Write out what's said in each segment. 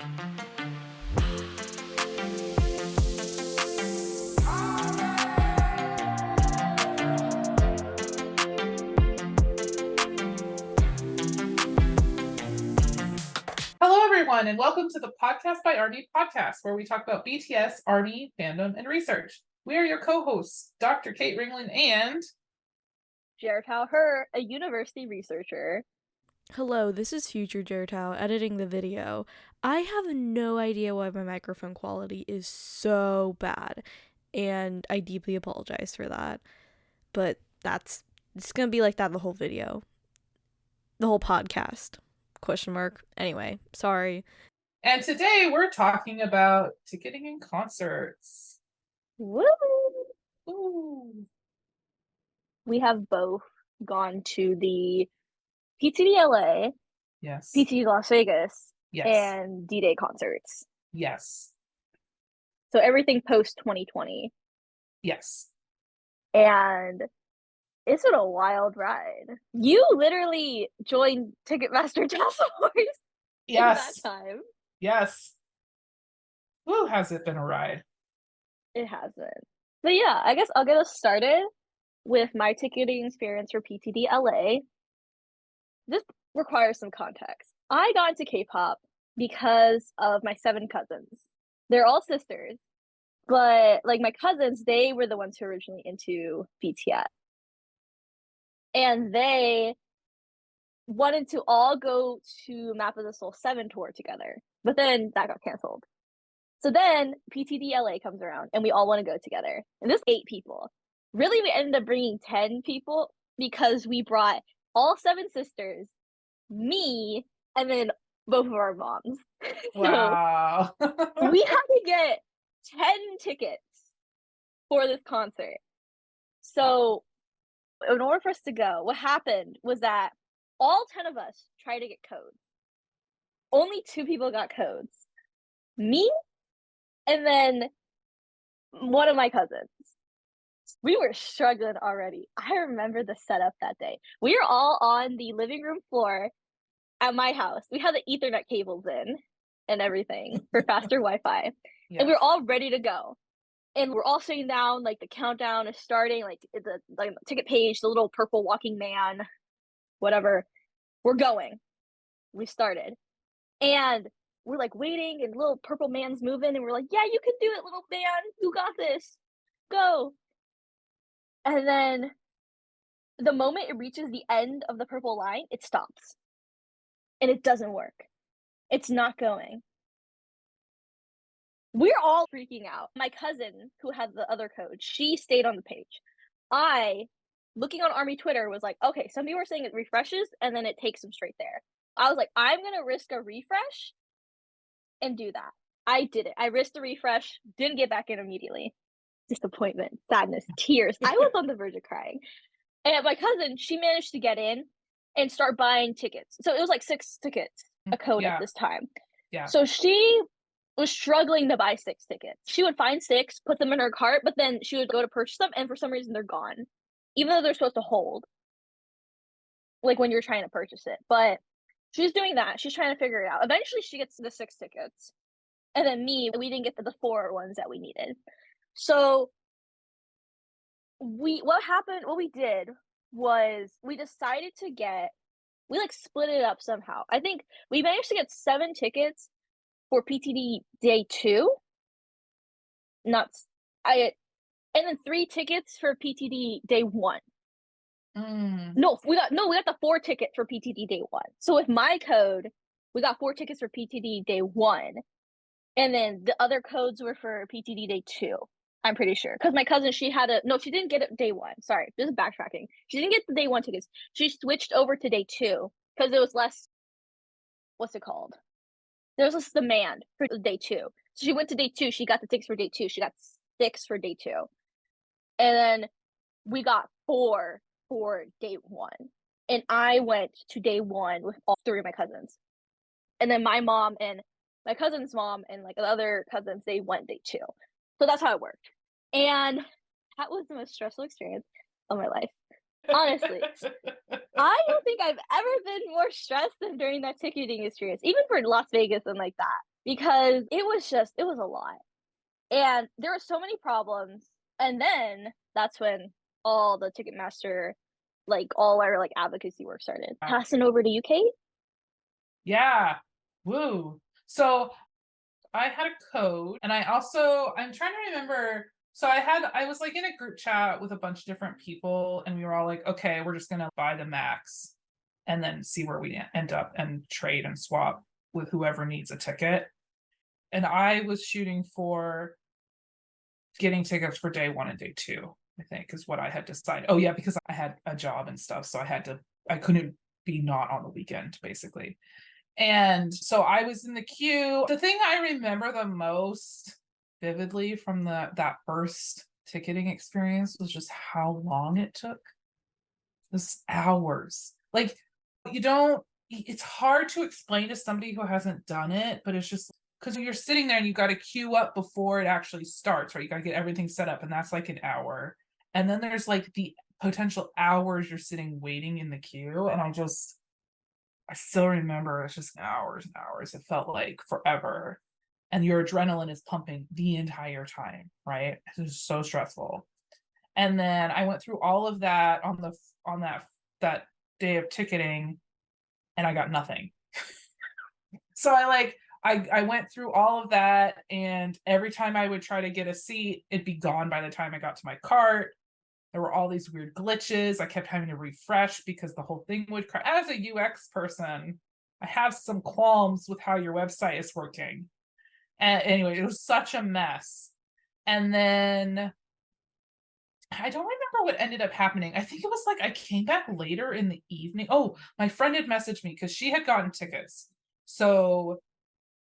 Hello, everyone, and welcome to the Podcast by Army podcast, where we talk about BTS, Army, fandom, and research. We are your co-hosts, Dr. Kate Ringland and Jhertau Her, a university researcher. Hello, this is future Jhertau editing the video. I have no idea why my microphone quality is so bad, and I deeply apologize for that. But it's gonna be like that the whole video. The whole podcast. ? Anyway, sorry. And today we're talking about ticketing and concerts. Woo! Ooh. We have both gone to the PTD LA, Yes. PTD Las Vegas, Yes. and D-Day concerts. Yes. So everything post 2020. Yes. And it's been a wild ride. You literally joined Ticketmaster Task Force Yes. in that time. Yes. Woo, has it been a ride? It hasn't. But yeah, I guess I'll get us started with my ticketing experience for PTD LA. This requires some context. I got into K-pop because of my 7 cousins. They're all sisters, but like my cousins, they were the ones who were originally into BTS. And they wanted to all go to Map of the Soul 7 tour together, but then that got canceled. So then PTD LA comes around and we all want to go together. And there's 8 people. Really, we ended up bringing 10 people because we brought all 7 sisters, me, and then both of our moms. Wow. So we had to get 10 tickets for this concert. So in order for us to go, what happened was that all 10 of us tried to get codes. Only 2 people got codes. Me and then one of my cousins. We were struggling already. I remember the setup that day. We were all on the living room floor at my house. We had the Ethernet cables in and everything for faster Wi-Fi. Yes. And we were all ready to go. And we're all sitting down, like the countdown is starting, like the ticket page, the little purple walking man, whatever. We're going. We started. And we're like waiting, and little purple man's moving, and we're like, yeah, you can do it, little man. You got this. Go. And then the moment it reaches the end of the purple line, it stops. And it doesn't work. It's not going. We're all freaking out. My cousin, who had the other code, she stayed on the page. I, looking on Army Twitter, was like, okay, some people are saying it refreshes and then it takes them straight there. I was like, I'm going to risk a refresh and do that. I did it. I risked a refresh, didn't get back in immediately. Disappointment, sadness, tears. I was on the verge of crying. And my cousin, she managed to get in and start buying tickets. So it was like 6 tickets a code at this time. Yeah. So she was struggling to buy 6 tickets. She would find 6, put them in her cart, but then she would go to purchase them, and for some reason they're gone, even though they're supposed to hold, like when you're trying to purchase it. But she's doing that. She's trying to figure it out. Eventually, she gets the 6 tickets, and then we didn't get the 4 ones that we needed. So what we did was we decided to we split it up somehow. I think we managed to get 7 tickets for PTD day 2. And then 3 tickets for PTD day 1. No, we got the 4 ticket for PTD day 1. So with my code, we got 4 tickets for PTD day 1. And then the other codes were for PTD day 2. I'm pretty sure. Because my cousin, she didn't get it day 1. Sorry, this is backtracking. She didn't get the day 1 tickets. She switched over to day 2 because it was less, what's it called? There was less demand for day 2. So she went to day 2. She got the tickets for day 2. She got 6 for day 2. And then we got 4 for day 1. And I went to day 1 with all 3 of my cousins. And then my mom and my cousin's mom and like the other cousins, they went day 2. So that's how it worked. And that was the most stressful experience of my life. Honestly, I don't think I've ever been more stressed than during that ticketing experience, even for Las Vegas and like that. because it was a lot. And there were so many problems. And then that's when all the Ticketmaster, like all our like advocacy work started. Passing over to you, Kate. Yeah. Woo. So I had a code, and I'm trying to remember. So I was like in a group chat with a bunch of different people, and we were all like, okay, we're just gonna buy the max and then see where we end up and trade and swap with whoever needs a ticket. And I was shooting for getting tickets for day 1 and day 2, I think, is what I had decided. Oh yeah, because I had a job and stuff, so I couldn't be not on the weekend, basically. And so I was in the queue. The thing I remember the most vividly from that first ticketing experience was just how long it took. This hours. Like, it's hard to explain to somebody who hasn't done it, but it's just because you're sitting there and you got to queue up before it actually starts, right? You got to get everything set up, and that's like an hour. And then there's like the potential hours you're sitting waiting in the queue. And I still remember it's just hours and hours. It felt like forever. And your adrenaline is pumping the entire time, right? It was so stressful. And then I went through all of that on that day of ticketing, and I got nothing. So I went through all of that, and every time I would try to get a seat, it'd be gone by the time I got to my cart. There were all these weird glitches. I kept having to refresh because the whole thing would crash. As a UX person, I have some qualms with how your website is working. And anyway, it was such a mess. And then I don't remember what ended up happening. I think it was like I came back later in the evening. Oh, my friend had messaged me because she had gotten tickets. So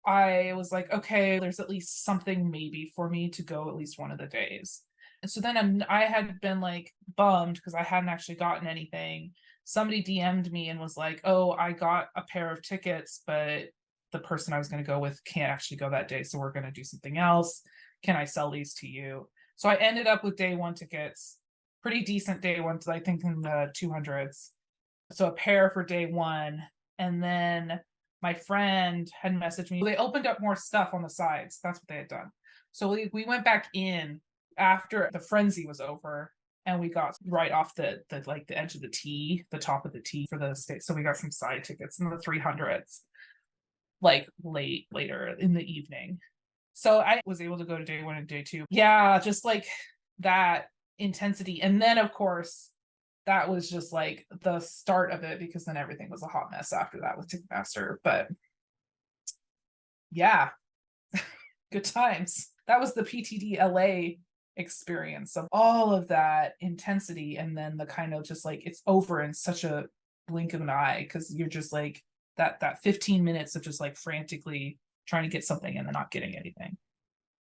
I was like, okay, there's at least something maybe for me to go at least one of the days. And so then I had been like bummed because I hadn't actually gotten anything. Somebody DM'd me and was like, oh, I got a pair of tickets, but the person I was going to go with can't actually go that day. So we're going to do something else. Can I sell these to you? So I ended up with day 1 tickets, pretty decent day 1, I think in the 200s. So a pair for day 1. And then my friend had messaged me. They opened up more stuff on the sides. That's what they had done. So we went back in after the frenzy was over, and we got right off the edge of the T, the top of the T for the state. So we got some side tickets in the 300s, like later in the evening. So I was able to go to day 1 and day 2. Yeah, just like that intensity. And then of course that was just like the start of it, because then everything was a hot mess after that with Ticketmaster. But yeah, good times. That was the PTD LA experience of all of that intensity, and then the kind of just like it's over in such a blink of an eye, because you're just like that 15 minutes of just like frantically trying to get something and then not getting anything.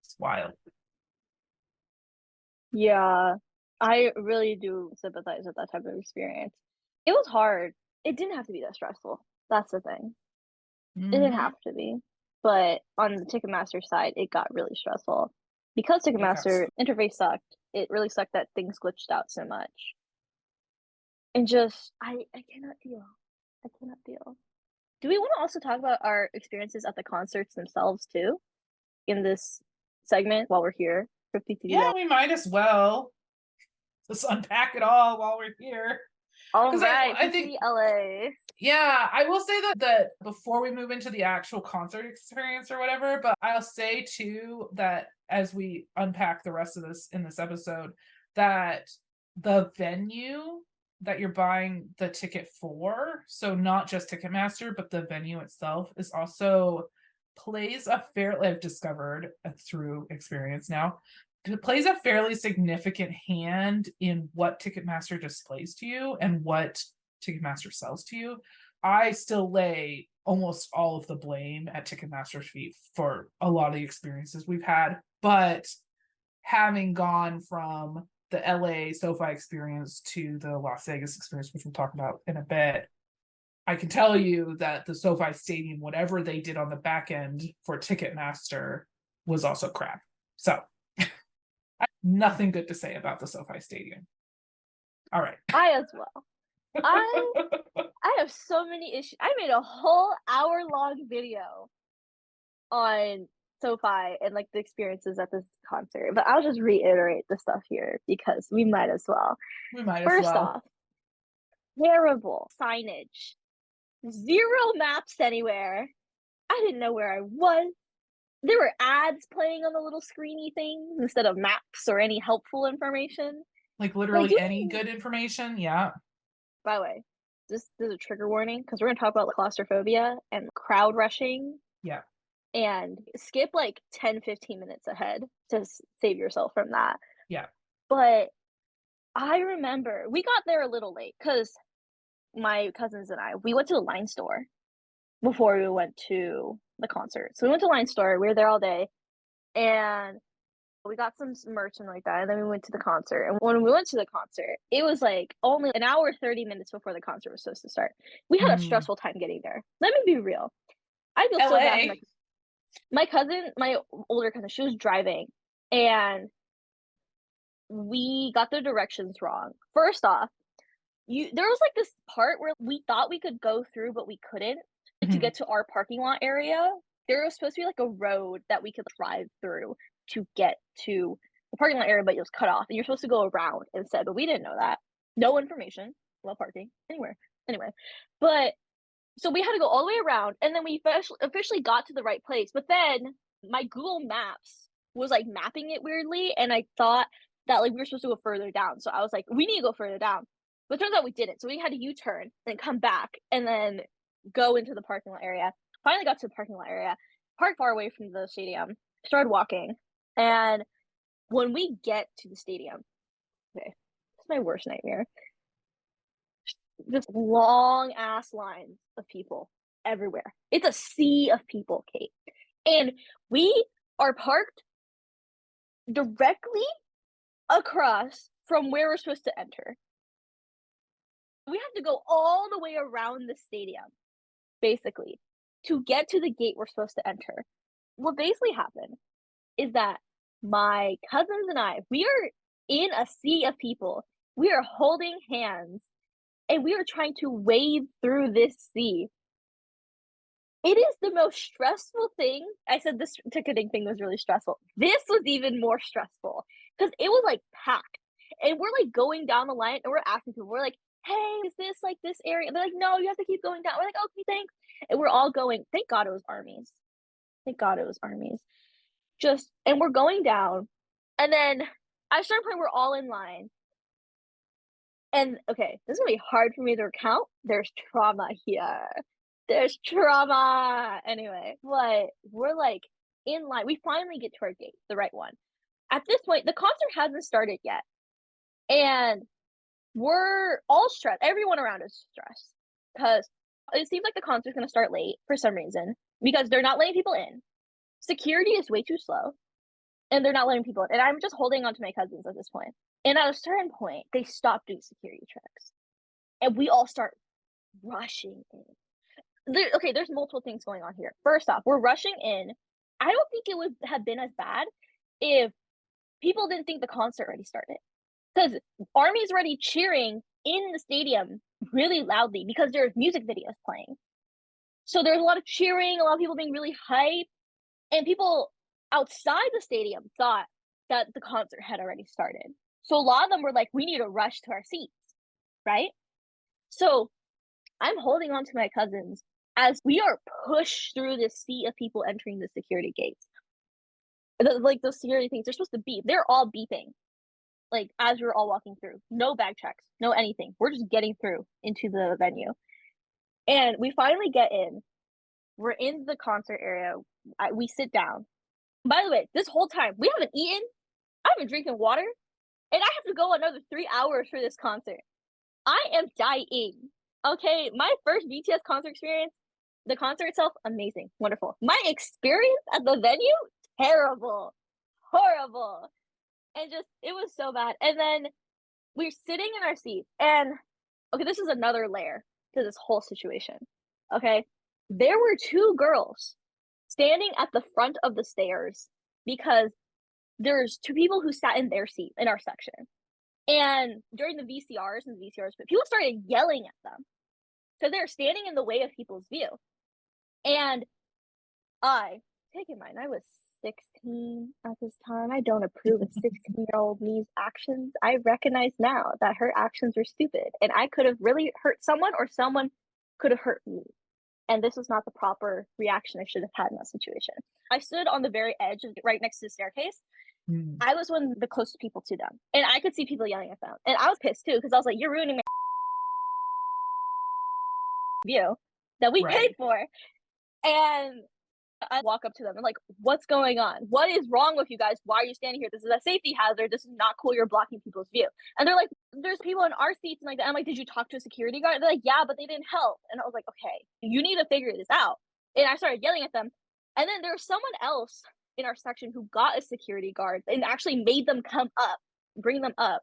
It's wild. Yeah, I really do sympathize with that type of experience. It was hard. It didn't have to be that stressful. That's the thing. It didn't have to be. But on the Ticketmaster side, it got really stressful. Because Ticketmaster interface sucked, it really sucked that things glitched out so much. And just, I cannot deal. I cannot deal. Do we want to also talk about our experiences at the concerts themselves too? In this segment while we're here for PTD? Yeah, we might as well. Let's unpack it all while we're here. All right, I think LA. Yeah, I will say that before we move into the actual concert experience or whatever, but I'll say too that as we unpack the rest of this in this episode, that the venue that you're buying the ticket for, so not just Ticketmaster, but the venue itself, is also plays a fairly, I've discovered through experience now, it plays a fairly significant hand in what Ticketmaster displays to you and what Ticketmaster sells to you. I still lay almost all of the blame at Ticketmaster's feet for a lot of the experiences we've had, but having gone from the LA SoFi experience to the Las Vegas experience, which we'll talk about in a bit, I can tell you that the SoFi Stadium, whatever they did on the back end for Ticketmaster, was also crap. So I have nothing good to say about the SoFi Stadium. All right. I as well. I have so many issues. I made a whole hour-long video on SoFi and like the experiences at this concert, but I'll just reiterate the stuff here because we might as well. We might as First well. off, terrible signage, 0 maps anywhere. I didn't know where I was. There were ads playing on the little screeny things instead of maps or any helpful information. Like literally Like, any good information. Yeah. by the way, this is a trigger warning because we're gonna talk about claustrophobia and crowd rushing. Yeah. And skip like 10-15 minutes ahead to save yourself from that. Yeah. But I remember we got there a little late because my cousins and we went to the Line store before we went to the concert. So we went to the Line store, we were there all day, and we got some merch and like that, and then we went to the concert. And when we went to the concert, it was like only an hour 30 minutes before the concert was supposed to start. We had a stressful time getting there. Let me be real. I feel so bad for my cousin, my older cousin, she was driving, and we got the directions wrong. First off, there was like this part where we thought we could go through, but we couldn't to get to our parking lot area. There was supposed to be like a road that we could drive through to get to the parking lot area, but it was cut off, and you're supposed to go around instead. But we didn't know that. No information about parking anywhere. Anyway, but so we had to go all the way around, and then we officially got to the right place. But then my Google Maps was like mapping it weirdly, and I thought that like we were supposed to go further down. So I was like, we need to go further down. But it turns out we didn't. So we had to U-turn and come back and then go into the parking lot area. Finally got to the parking lot area, parked far away from the stadium, started walking. And when we get to the stadium, okay, it's my worst nightmare. Just long ass lines of people everywhere. It's a sea of people, Kate. And we are parked directly across from where we're supposed to enter. We have to go all the way around the stadium, basically, to get to the gate we're supposed to enter. What basically happened is that my cousins and we are in a sea of people. We are holding hands, and we are trying to wade through this sea. It is the most stressful thing. I said this ticketing thing was really stressful. This was even more stressful because it was like packed, and we're like going down the line, and we're asking people, we're like, hey, is this like this area? And they're like, no, you have to keep going down. We're like, okay, thanks. And we're all going. Thank God it was armies. Thank God it was armies. And we're going down, and then at a certain point, we're all in line. And okay, this is gonna be hard for me to recount. There's trauma here. There's trauma. Anyway, but we're like in line. We finally get to our gate, the right one. At this point, the concert hasn't started yet. And we're all stressed. Everyone around is stressed because it seems like the concert's gonna start late for some reason because they're not letting people in. Security is way too slow, and they're not letting people in. And I'm just holding on to my cousins at this point. And at a certain point, they stop doing security checks, and we all start rushing in. There's multiple things going on here. First off, we're rushing in. I don't think it would have been as bad if people didn't think the concert already started, because army's already cheering in the stadium really loudly because there's music videos playing. So there's a lot of cheering, a lot of people being really hyped, and people outside the stadium thought that the concert had already started. So a lot of them were like, we need to rush to our seats, right? So I'm holding on to my cousins as we are pushed through this sea of people entering the security gates. Like those security things, they're supposed to beep. They're all beeping, like as we're all walking through. No bag checks, no anything. We're just getting through into the venue. And we finally get in. We're in the concert area. We sit down. By the way, this whole time, we haven't eaten. I haven't drinking water. And I have to go another 3 hours for this concert. I am dying. Okay, my first BTS concert experience, the concert itself, amazing, wonderful. My experience at the venue, terrible, horrible. And just, it was so bad. And then we're sitting in our seats, and okay, this is another layer to this whole situation. Okay, there were 2 girls standing at the front of the stairs because there's 2 people who sat in their seat in our section. And during the VCRs, people started yelling at them because they're standing in the way of people's view. And I take in mind, I was 16 at this time. I don't approve of 16-year-old me's actions. I recognize now that her actions were stupid, and I could have really hurt someone, or someone could have hurt me. And this was not the proper reaction I should have had in that situation. I stood on the very edge, right next to the staircase. I was one of the closest people to them, and I could see people yelling at them. And I was pissed too, because I was like, "You're ruining my view that we paid for." And I walk up to them and like, "What's going on? What is wrong with you guys? Why are you standing here? This is a safety hazard. This is not cool. You're blocking people's view." And they're like, "There's people in our seats and like that." I'm like, "Did you talk to a security guard?" They're like, "Yeah, but they didn't help." And I was like, "Okay, you need to figure this out." And I started yelling at them. And then there was someone else in our section who got a security guard and actually made them come up, bring them up.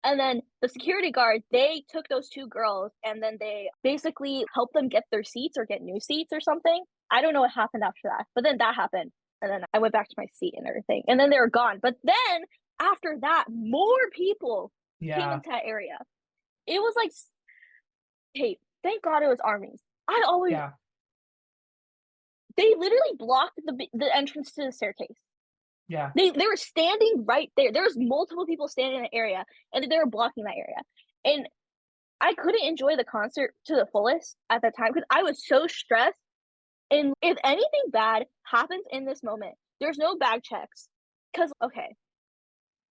And then the security guard, they took those two girls and then they basically helped them get their seats or get new seats or something. I don't know what happened after that, but then that happened. And then I went back to my seat and everything. And then they were gone. But then after that, more people came into that area. It was like, hey, thank God it was armies. They literally blocked the entrance to the staircase. Yeah. They were standing right there. There was multiple people standing in the area, and they were blocking that area. And I couldn't enjoy the concert to the fullest at that time because I was so stressed. And if anything bad happens in this moment, there's no bag checks. Because, okay,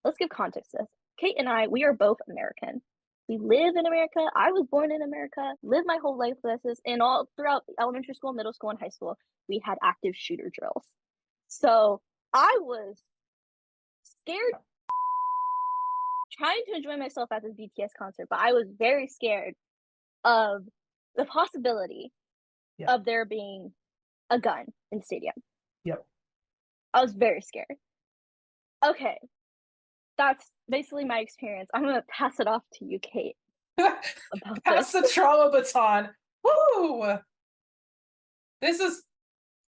let's give context to this. Kate and I, we are both American. We live in America. I was born in America, lived my whole life with this, and all throughout elementary school, middle school, and high school, we had active shooter drills. So I was scared, trying to enjoy myself at this BTS concert, but I was very scared of the possibility of there being a gun in the stadium. Yep. I was very scared. Okay. That's basically my experience. I'm going to pass it off to you, Kate. Pass the trauma baton. Woo! This is,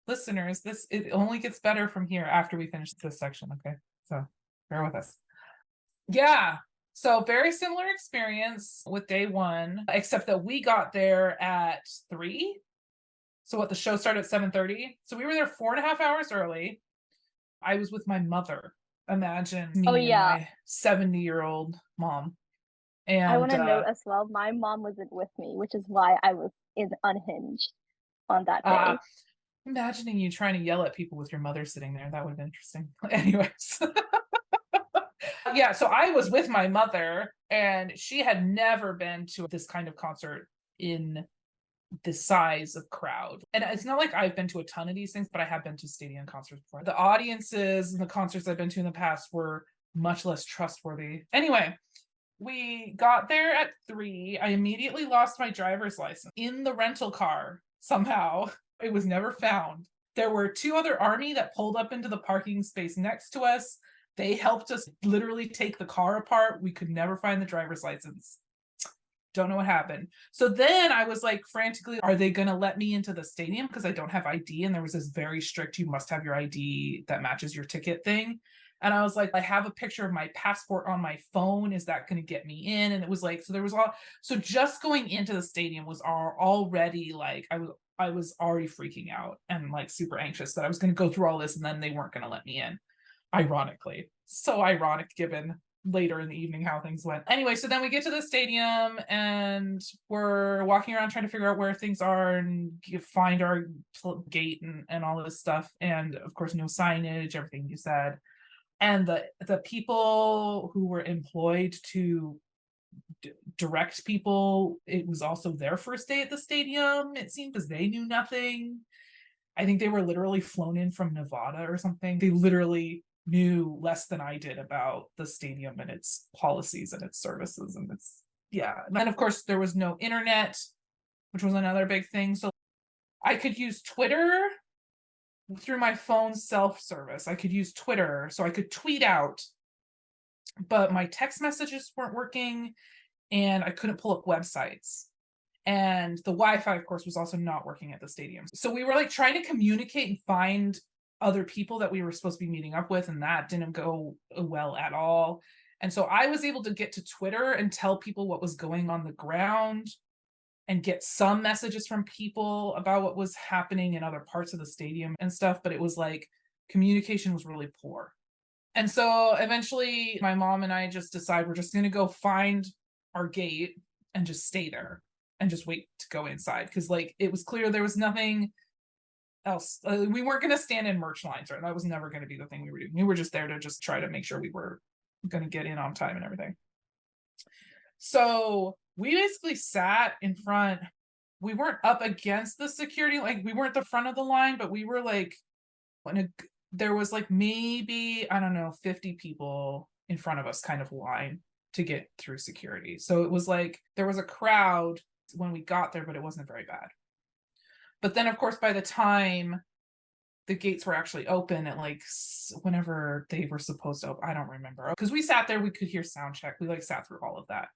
listeners, it only gets better from here after we finish this section, okay? So bear with us. Yeah. So very similar experience with day one, except that we got there at 3. So what, the show started at 7:30. So we were there 4.5 hours early. I was with my mother. Imagine me and my 70-year-old mom. And I want to note as well, my mom wasn't with me, which is why I was unhinged on that day. Imagining you trying to yell at people with your mother sitting there, that would have been interesting. Anyways. Yeah, so I was with my mother, and she had never been to this kind of concert in this size of crowd. And it's not like I've been to a ton of these things, but I have been to stadium concerts before. The audiences and the concerts I've been to in the past were much less trustworthy. Anyway, we got there at 3. I immediately lost my driver's license in the rental car somehow. It was never found. There were 2 other army that pulled up into the parking space next to us. They helped us literally take the car apart. We could never find the driver's license. Don't know what happened. So then I was like frantically, are they going to let me into the stadium? Because I don't have ID. And there was this very strict, you must have your ID that matches your ticket thing. And I was like, I have a picture of my passport on my phone. Is that going to get me in? And it was like, so there was so just going into the stadium was already like, I was already freaking out and like super anxious that I was going to go through all this and then they weren't going to let me in. Ironically. So ironic given later in the evening how things went. Anyway, so then we get to the stadium and we're walking around trying to figure out where things are and find our gate and all of this stuff. And of course, no signage, everything you said. And the people who were employed to direct people, it was also their first day at the stadium, it seemed, because they knew nothing. I think they were literally flown in from Nevada or something. They literally knew less than I did about the stadium and its policies and its services and its, yeah. And of course there was no internet, which was another big thing. So I could use Twitter through my phone's self-service. I could use Twitter, so I could tweet out, but my text messages weren't working and I couldn't pull up websites. And the Wi-Fi, of course, was also not working at the stadium. So we were like trying to communicate and find other people that we were supposed to be meeting up with, and that didn't go well at all. And so I was able to get to Twitter and tell people what was going on the ground. and get some messages from people about what was happening in other parts of the stadium and stuff, but it was like communication was really poor. And so eventually my mom and I just decide we're just going to go find our gate and just stay there and just wait to go inside, because like it was clear there was nothing else. We weren't going to stand in merch lines, right? That was never going to be the thing we were doing. We were just there to just try to make sure we were going to get in on time and everything. So we basically sat in front. We weren't up against the security, like we weren't the front of the line, but we were like, there was like maybe, I don't know, 50 people in front of us kind of line to get through security. So it was like there was a crowd when we got there, but it wasn't very bad. But then of course, by the time the gates were actually open at like whenever they were supposed to open, I don't remember, because we sat there, we could hear sound check, we like sat through all of that.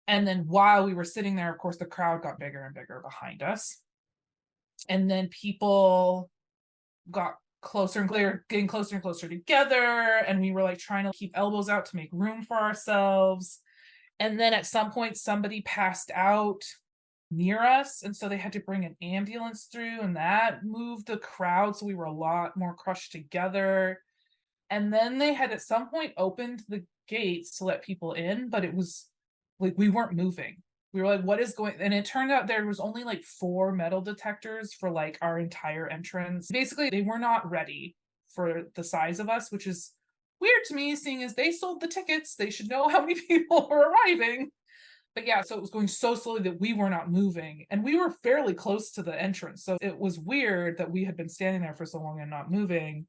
And then while we were sitting there, of course, the crowd got bigger and bigger behind us. And then people got closer and closer, getting closer and closer together. And we were like trying to keep elbows out to make room for ourselves. And then at some point, somebody passed out near us. And so they had to bring an ambulance through, and that moved the crowd. So we were a lot more crushed together. And then they had at some point opened the gates to let people in, but it was like we weren't moving. We were like, what is going, and it turned out there was only like 4 metal detectors for like our entire entrance. Basically, they were not ready for the size of us, which is weird to me, seeing as they sold the tickets. They should know how many people were arriving. But yeah, so it was going so slowly that we were not moving, and we were fairly close to the entrance. So it was weird that we had been standing there for so long and not moving.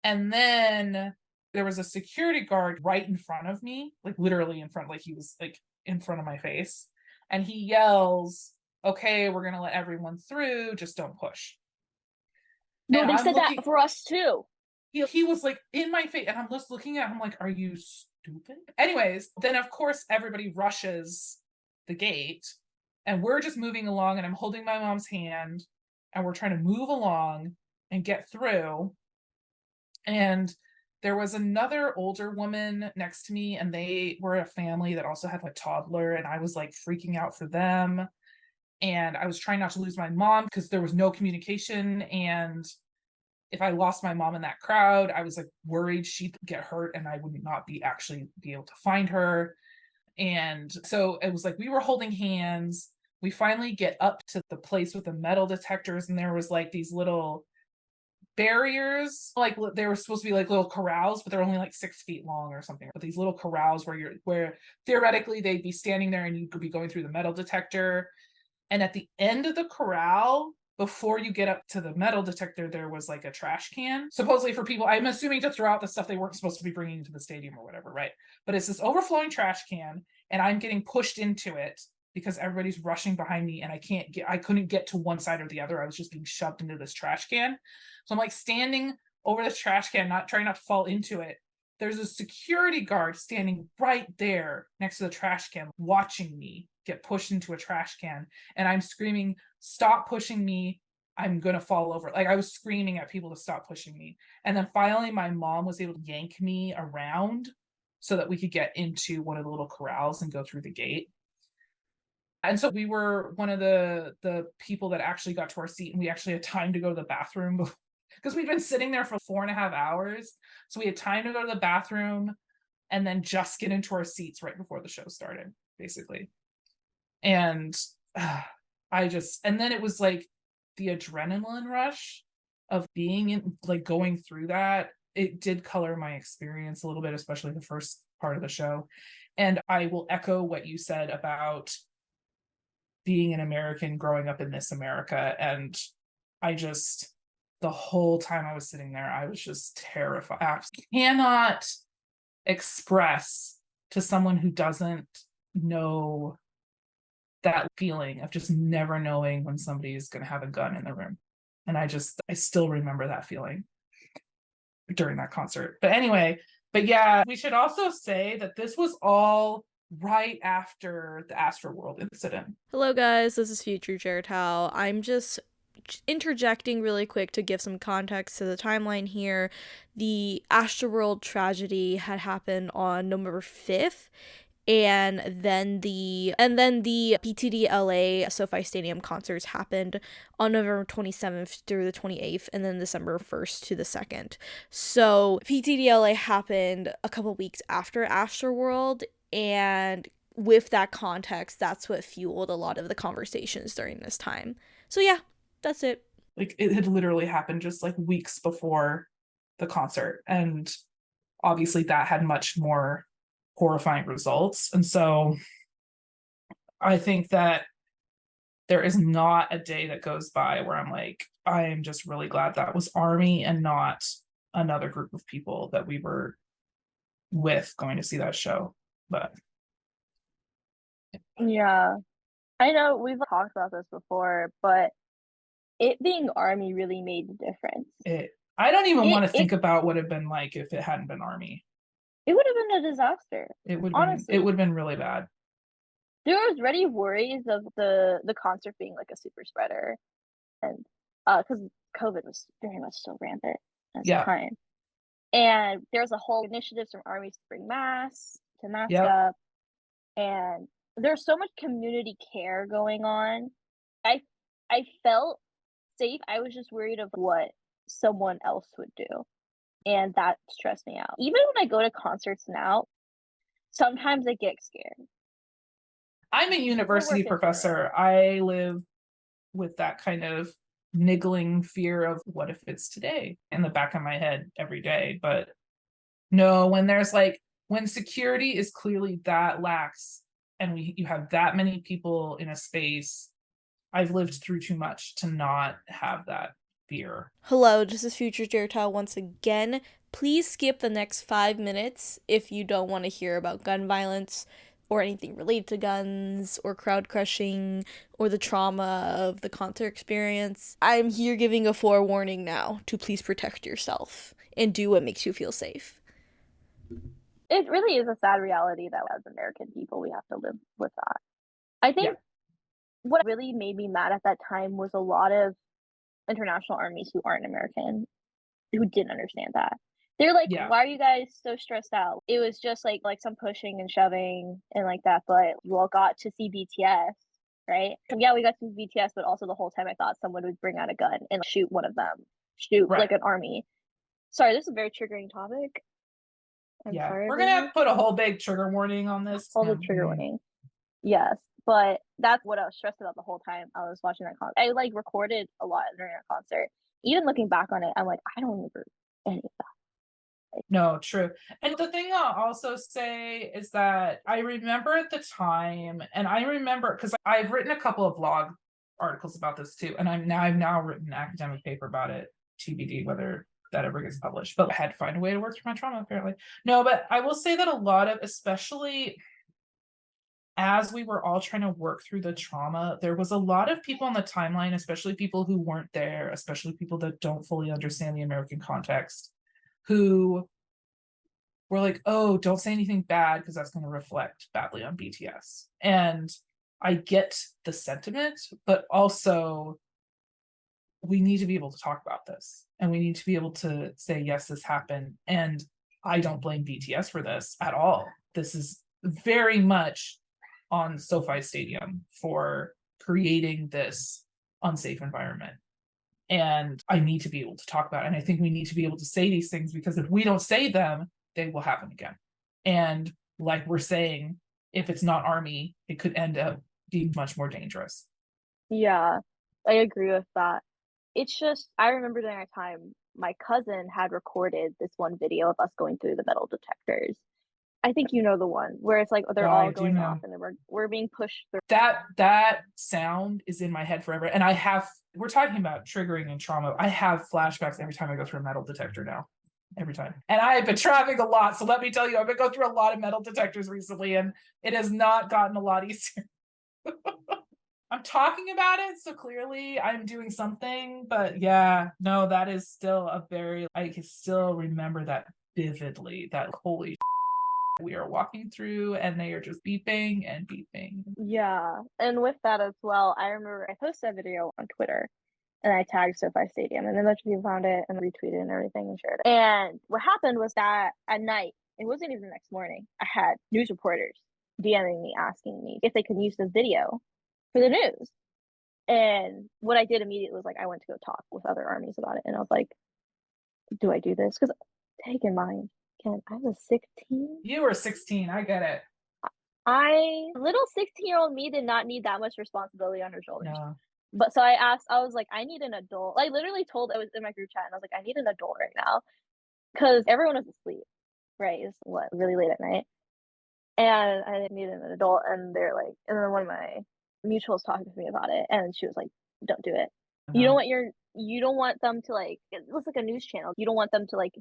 And then there was a security guard right in front of me, like literally in front, like he was like in front of my face. And he yells, okay, we're going to let everyone through, just don't push. No, they said that for us too. He was like in my face, and I'm just looking at him like, are you stupid? Anyways, then of course everybody rushes the gate, and we're just moving along, and I'm holding my mom's hand, and we're trying to move along and get through. And there was another older woman next to me, and they were a family that also had a toddler, and I was like freaking out for them. And I was trying not to lose my mom because there was no communication. And if I lost my mom in that crowd, I was like worried she'd get hurt and I would not be able to find her. And so it was like we were holding hands. We finally get up to the place with the metal detectors, and there was like these little barriers, like they were supposed to be like little corrals, but they're only like 6 feet long or something. But these little corrals where theoretically they'd be standing there and you could be going through the metal detector. And at the end of the corral, before you get up to the metal detector, there was like a trash can, supposedly for people, I'm assuming, to throw out the stuff they weren't supposed to be bringing into the stadium or whatever, right? But it's this overflowing trash can, and I'm getting pushed into it because everybody's rushing behind me, and I couldn't get to one side or the other. I was just being shoved into this trash can. So I'm like standing over this trash can, trying not to fall into it. There's a security guard standing right there next to the trash can, watching me get pushed into a trash can. And I'm screaming, stop pushing me, I'm gonna fall over. Like I was screaming at people to stop pushing me. And then finally my mom was able to yank me around so that we could get into one of the little corrals and go through the gate. And so we were one of the people that actually got to our seat, and we actually had time to go to the bathroom because we'd been sitting there for 4.5 hours. So we had time to go to the bathroom and then just get into our seats right before the show started, basically. And and then it was like the adrenaline rush of being in, like going through that. It did color my experience a little bit, especially the first part of the show. And I will echo what you said about being an American growing up in this America. And the whole time I was sitting there, I was just terrified. I cannot express to someone who doesn't know that feeling of just never knowing when somebody is going to have a gun in the room. And I still remember that feeling during that concert. But anyway, yeah, we should also say that this was all right after the Astroworld incident. Hello guys, this is Future Jhertau. I'm just interjecting really quick to give some context to the timeline here. The Astroworld tragedy had happened on November 5th, and then the PTD LA SoFi Stadium concerts happened on November 27th through the 28th, and then December 1st to the 2nd. So PTD LA happened a couple weeks after Astroworld, and with that context, that's what fueled a lot of the conversations during this time. So yeah, that's it. Like, it had literally happened just like weeks before the concert, and obviously that had much more horrifying results. And so I think that there is not a day that goes by where I'm like, I am just really glad that was Army and not another group of people that we were with going to see that show. But Yeah. I know we've talked about this before, but it being Army really made the difference. I don't even want to It think about what it'd been like if it hadn't been Army. it would have been a disaster. It would Honestly. have been really bad. There was already worries of the concert being like a super spreader, and because COVID was very much still rampant at the Yeah. time. And there's a whole initiatives from Army to bring masks, to mask Yep. up, and there's so much community care going on. I felt safe. I was just worried of what someone else would do, and that stressed me out. Even when I go to concerts now, sometimes I get scared. I'm a university working through it. professor. I live with that kind of niggling fear of what if it's today in the back of my head every day. But no, when security is clearly that lax and you have that many people in a space, I've lived through too much to not have that fear. Hello, this is Future Jhertau once again. Please skip the next 5 minutes if you don't want to hear about gun violence or anything related to guns or crowd crushing or the trauma of the concert experience. I'm here giving a forewarning now to please protect yourself and do what makes you feel safe. It really is a sad reality that as American people, we have to live with that. I think what really made me mad at that time was a lot of international armies who aren't American who didn't understand that. They're like, Yeah. why are you guys so stressed out? It was just like some pushing and shoving and like that, but you all got to see BTS, right? Yeah, we got to see BTS, but also the whole time I thought someone would bring out a gun and shoot one of them, Right. like an army. Sorry, this is a very triggering topic. I'm sorry. We're gonna have to put a whole big trigger warning on this. All the trigger warning. Yes, but that's what I was stressed about the whole time I was watching that concert. I like recorded a lot during that concert. Even looking back on it, I'm like, I don't remember any of that. No, true. And the thing I'll also say is that I remember at the time, and I remember because I've written a couple of blog articles about this too, and I've now written an academic paper about it, TBD whether that ever gets published. But I had to find a way to work through my trauma, apparently. No, but I will say that a lot of, especially as we were all trying to work through the trauma, there was a lot of people on the timeline, especially people who weren't there, especially people that don't fully understand the American context, who were like, oh, don't say anything bad because that's going to reflect badly on BTS. And I get the sentiment, but also we need to be able to talk about this and we need to be able to say, yes, this happened. And I don't blame BTS for this at all. This is very much on SoFi Stadium for creating this unsafe environment. And I need to be able to talk about it. And I think we need to be able to say these things because if we don't say them, they will happen again. And like we're saying, if it's not Army, it could end up being much more dangerous. Yeah, I agree with that. It's just, I remember during our time, my cousin had recorded this one video of us going through the metal detectors. I think you know the one where it's like they're all going off and then we're being pushed through. That sound is in my head forever. And we're talking about triggering and trauma. I have flashbacks every time I go through a metal detector now. Every time. And I have been traveling a lot. So let me tell you, I've been going through a lot of metal detectors recently and it has not gotten a lot easier. I'm talking about it, so clearly I'm doing something, but yeah, no, that is still I can still remember that vividly, that holy we are walking through and they are just beeping and beeping. Yeah, and with that as well, I remember I posted a video on Twitter and I tagged SoFi Stadium and then a bunch of people found it and retweeted and everything and shared it. And what happened was that at night, it wasn't even the next morning, I had news reporters DMing me asking me if they could use the video for the news. And what I did immediately was like I went to go talk with other armies about it, and I was like, do I do this? Because take in mind, Ken, I was 16. You were 16. I get it. Little 16-year-old me did not need that much responsibility on her shoulders. Yeah. But so I was like, I need an adult. I literally told, I was in my group chat and I was like, I need an adult right now. Because everyone was asleep, right? It's really late at night. And I needed an adult. And they're like, and then one of my mutuals talking to me about it. And she was like, don't do it. You don't want them to like, it looks like a news channel. You don't want them to like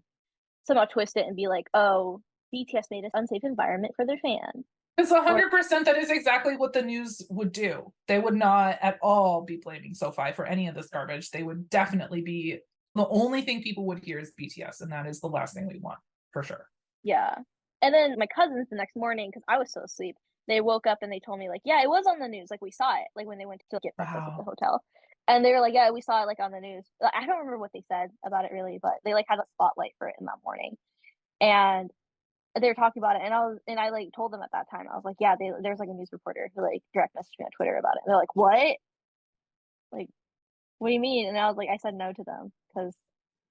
somehow twist it and be like, oh, BTS made an unsafe environment for their fans. Because 100% that is exactly what the news would do. They would not at all be blaming SoFi for any of this garbage. They would definitely be, the only thing people would hear is BTS, and that is the last thing we want, for sure. Yeah. And then my cousins the next morning, because I was so asleep, they woke up and they told me like, yeah, it was on the news. Like we saw it, like when they went to get breakfast at the hotel. And they were like, yeah, we saw it like on the news. I don't remember what they said about it really, but they like had a spotlight for it in that morning. And they were talking about it, and I like told them at that time, I was like, yeah, there's like a news reporter who like direct messaged me on Twitter about it. And they're like, what? Like, what do you mean? And I was like, I said no to them because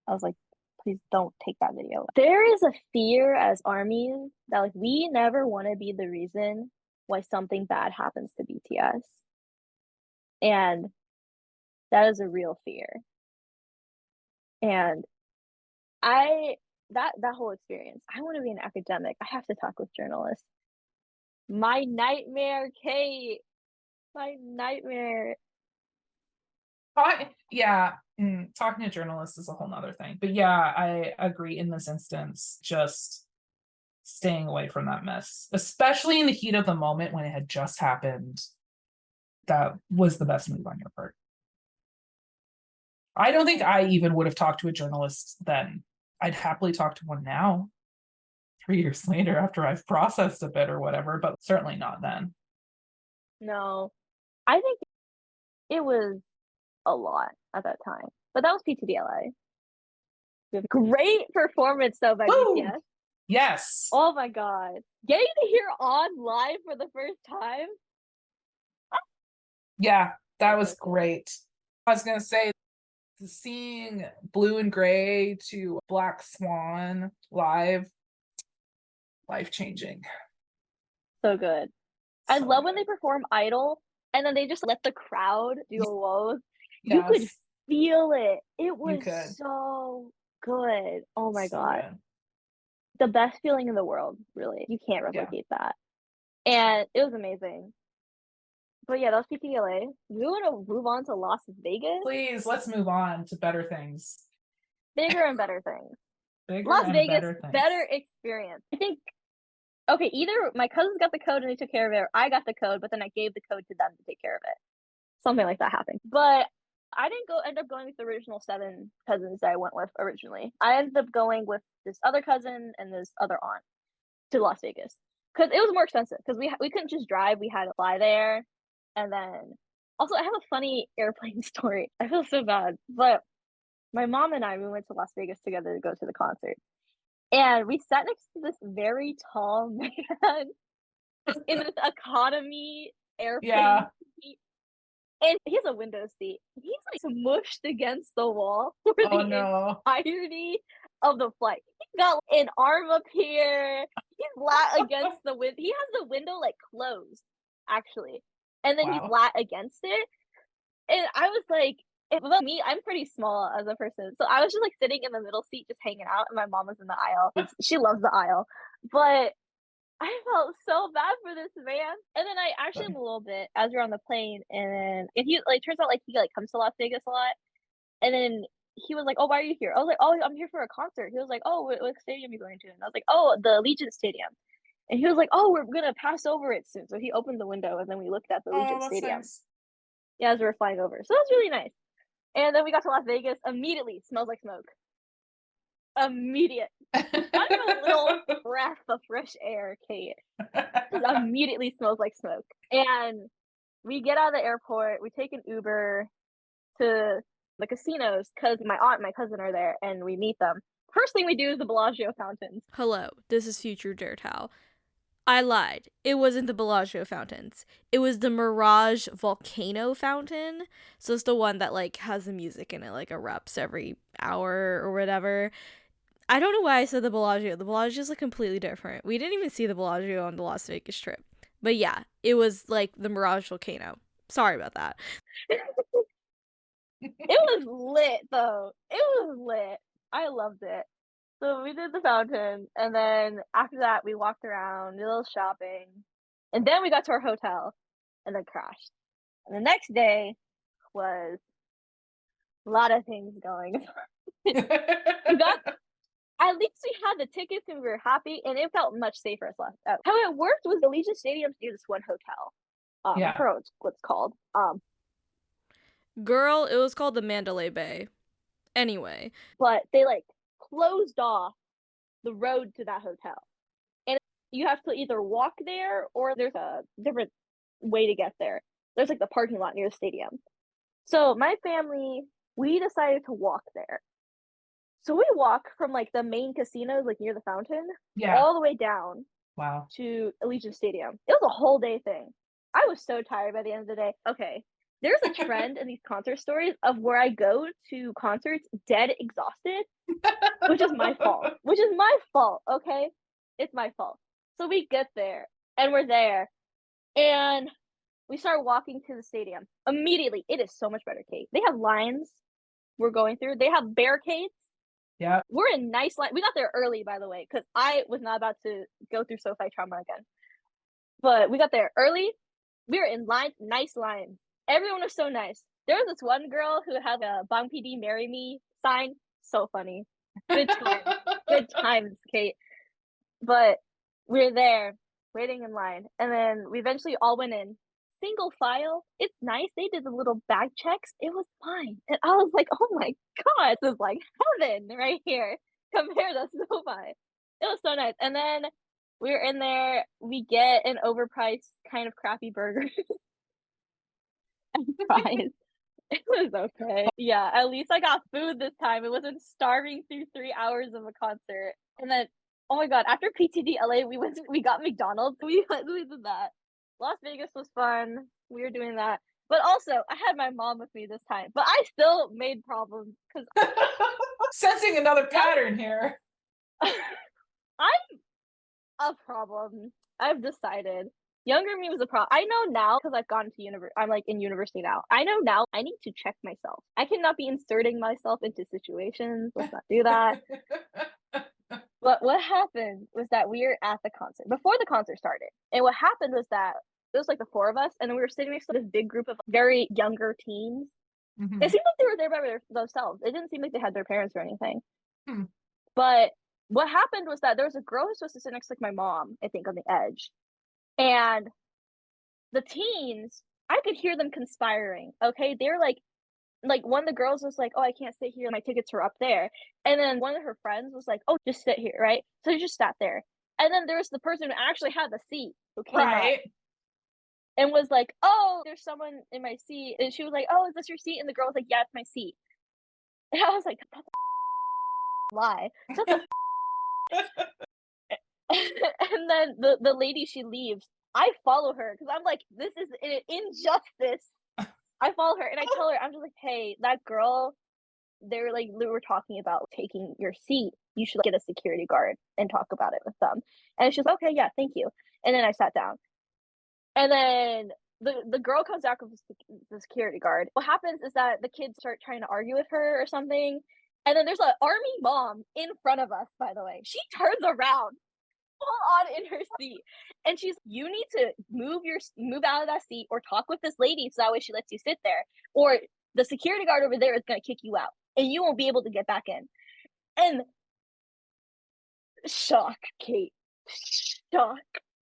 I was like, please don't take that video. There is a fear as armies that like we never want to be the reason why something bad happens to BTS. And that is a real fear. And that whole experience, I want to be an academic. I have to talk with journalists. My nightmare, Kate. My nightmare. Talking to journalists is a whole nother thing. But yeah, I agree in this instance, just staying away from that mess, especially in the heat of the moment when it had just happened. That was the best move on your part. I don't think I even would have talked to a journalist then. I'd happily talk to one now, 3 years later, after I've processed a bit or whatever, but certainly not then. No, I think it was a lot at that time, but that was PTDLA. Great performance though by BTS. Yes. Oh my god, getting to hear On live for the first time. Yeah, that was great. I was gonna say, seeing Blue and Gray to Black Swan live, life-changing. So good. I love when they perform Idol and then they just let the crowd do a woe. Yes. You could feel it. It was so good. Oh my god. Good. The best feeling in the world, really. You can't replicate that. And it was amazing. But yeah, that was PTLA. We want to move on to Las Vegas. Please, let's move on to better things. Bigger and better things. Las Vegas, better experience. I think, okay, either my cousins got the code and they took care of it, or I got the code, but then I gave the code to them to take care of it. Something like that happened. But I didn't end up going with the original 7 cousins that I went with originally. I ended up going with this other cousin and this other aunt to Las Vegas. Because it was more expensive. Because we couldn't just drive. We had to fly there. And then, also, I have a funny airplane story. I feel so bad. But my mom and I, we went to Las Vegas together to go to the concert. And we sat next to this very tall man in this economy airplane seat. And he has a window seat. He's like smushed against the wall for the entirety of the flight. He's got an arm up here. He's flat against the window. He has the window like closed, actually. And then he's flat against it. And I was like, well, me, I'm pretty small as a person. So I was just like sitting in the middle seat, just hanging out. And my mom was in the aisle. She loves the aisle. But I felt so bad for this man. And then I actually am a little bit as we're on the plane. And he like turns out like he like comes to Las Vegas a lot. And then he was like, oh, why are you here? I was like, oh, I'm here for a concert. He was like, oh, what stadium are you going to? And I was like, oh, the Allegiant Stadium. And he was like, oh, we're going to pass over it soon. So he opened the window and then we looked at the Allegiant Stadium. Nice. Yeah, as we were flying over. So that was really nice. And then we got to Las Vegas. Immediately smells like smoke. Immediate. Not even a little breath of fresh air, Kate. Just immediately smells like smoke. And we get out of the airport. We take an Uber to the casinos because my aunt and my cousin are there, and we meet them. First thing we do is the Bellagio fountains. Hello, this is future Jhertau. I lied. It wasn't the Bellagio fountains. It was the Mirage Volcano fountain. So it's the one that like has the music in it, like erupts every hour or whatever. I don't know why I said the Bellagio. The Bellagio is like completely different. We didn't even see the Bellagio on the Las Vegas trip. But yeah, it was like the Mirage Volcano. Sorry about that. It was lit though. It was lit. I loved it. So we did the fountain, and then after that, we walked around, did a little shopping, and then we got to our hotel, and then crashed. And the next day was a lot of things going on. We got, at least we had the tickets and we were happy, and it felt much safer as last out. How it worked was the Allegiant Stadium's near this one hotel. I forgot what it's called. Girl, it was called the Mandalay Bay. Anyway. But they like closed off the road to that hotel. And you have to either walk there or there's a different way to get there. There's like the parking lot near the stadium. So my family, we decided to walk there. So we walk from like the main casinos, like near the fountain, all the way down to Allegiant Stadium. It was a whole day thing. I was so tired by the end of the day. Okay. There's a trend in these concert stories of where I go to concerts dead exhausted, which is my fault. Okay. It's my fault. So we get there and we're there and we start walking to the stadium. Immediately, it is so much better, Kate. They have lines we're going through. They have barricades. Yeah. We're in nice line. We got there early, by the way, because I was not about to go through SoFi trauma again. But we got there early. We were in lines, nice lines. Everyone was so nice. There was this one girl who had a Bang PD Marry Me sign. So funny. Good times. Good times, Kate. But we were there, waiting in line. And then we eventually all went in. Single file. It's nice. They did the little bag checks. It was fine. And I was like, oh my God, this is like heaven right here compared to SoFi. It was so nice. And then we were in there. We get an overpriced kind of crappy burger and fries. It was okay. Yeah, at least I got food this time. It wasn't starving through 3 hours of a concert. And then, oh my God, after PTD LA, we got McDonald's. We did that. Las Vegas was fun. We were doing that. But also, I had my mom with me this time. But I still made problems because sensing another pattern here. I'm a problem. I've decided. Younger me was a problem. I know now because I've gone to university. I'm like in university now. I know now I need to check myself. I cannot be inserting myself into situations. Let's not do that. But what happened was that we were at the concert before the concert started. And what happened was that it was like the four of us, and then we were sitting next to this big group of very younger teens. Mm-hmm. It seemed like they were there by themselves. It didn't seem like they had their parents or anything. Hmm. But what happened was that there was a girl who was supposed to sit next to like my mom, I think, on the edge. And the teens, I could hear them conspiring. Okay, they're like one of the girls was like, "Oh, I can't sit here. My tickets are up there." And then one of her friends was like, "Oh, just sit here, right?" So they just sat there. And then there was the person who actually had the seat who came up and was like, "Oh, there's someone in my seat." And she was like, "Oh, is this your seat?" And the girl was like, "Yeah, it's my seat." And I was like, "That's a lie." And then the lady, she leaves. I follow her because I'm like, this is an injustice. I follow her and I tell her, I'm just like, hey, that girl, they were talking about taking your seat. You should get a security guard and talk about it with them. And she's like, okay, yeah, thank you. And then I sat down. And then the girl comes back with the security guard. What happens is that the kids start trying to argue with her or something. And then there's an army mom in front of us, by the way. She turns around full on in her seat. And she's, you need to move out of that seat or talk with this lady so that way she lets you sit there. Or the security guard over there is going to kick you out and you won't be able to get back in. And shock, Kate. Shock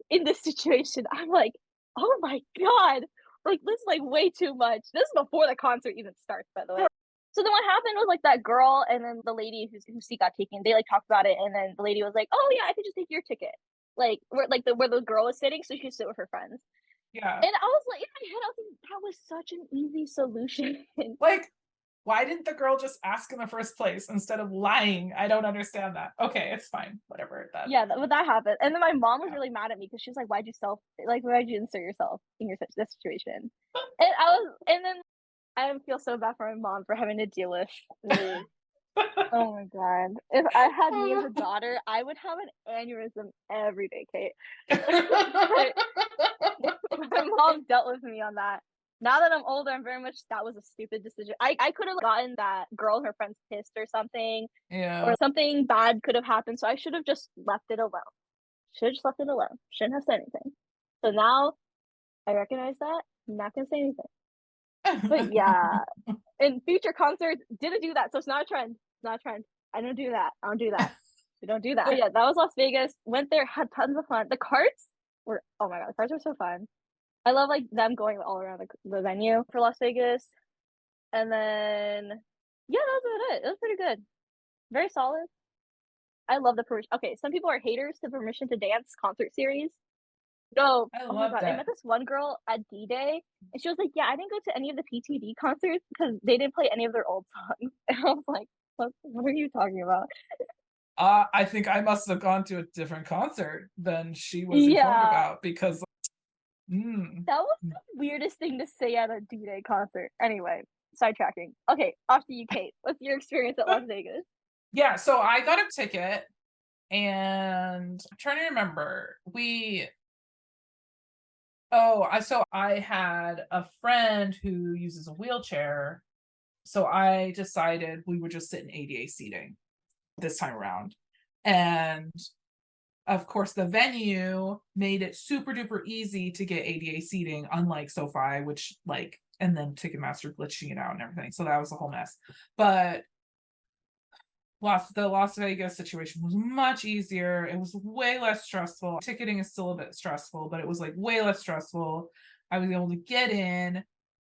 in this situation. I'm like, oh my God. Like, this is like way too much. This is before the concert even starts, by the way. So then what happened was like that girl and then the lady whose seat got taken, they like talked about it, and then the lady was like, "Oh yeah, I could just take your ticket." Like where the girl was sitting, so she could sit with her friends. Yeah. And I was like, in my head, I was like, that was such an easy solution. Like, Why didn't the girl just ask in the first place instead of lying? I don't understand that. Okay, it's fine. Whatever. Yeah, that happened. And then my mom was really mad at me because she was like, why'd you insert yourself in this situation? And then I feel so bad for my mom for having to deal with me. Oh my god. If I had me as a daughter, I would have an aneurysm every day, Kate. My mom dealt with me on that. Now that I'm older, I'm very much that was a stupid decision. I could have gotten that girl and her friends pissed or something, Yeah. or something bad could have happened. So I should have just left it alone. Shouldn't have said anything. So now I recognize that. I'm not gonna say anything. But yeah, in future concerts, didn't do that. So it's not a trend. It's not a trend. I don't do that. We don't do that. But yeah, that was Las Vegas. Went there, had tons of fun. The carts were, oh my god, the carts were so fun. I love like them going all around the venue for Las Vegas. And then yeah, that was about it. It was pretty good. Very solid. I love the permission. Okay, some people are haters to Permission to Dance concert series. No, I oh my love god, I that. met this one girl at D-Day, and she was like, "Yeah, I didn't go to any of the PTD concerts because they didn't play any of their old songs." And I was like, "What are you talking about?" I think I must have gone to a different concert than she was informed Yeah, about because that was the weirdest thing to say at a D-Day concert. Anyway, sidetracking. Okay, off to you, Kate. What's your experience at Las Vegas? yeah, so I got a ticket and I'm trying to remember. So I had a friend who uses a wheelchair. So I decided we would just sit in ADA seating this time around. And of course, the venue made it super duper easy to get ADA seating, unlike SoFi, which and then Ticketmaster glitching it out and everything. So that was a whole mess. But the Las Vegas situation was much easier. It was way less stressful. Ticketing is still a bit stressful, but it was like way less stressful. I was able to get in,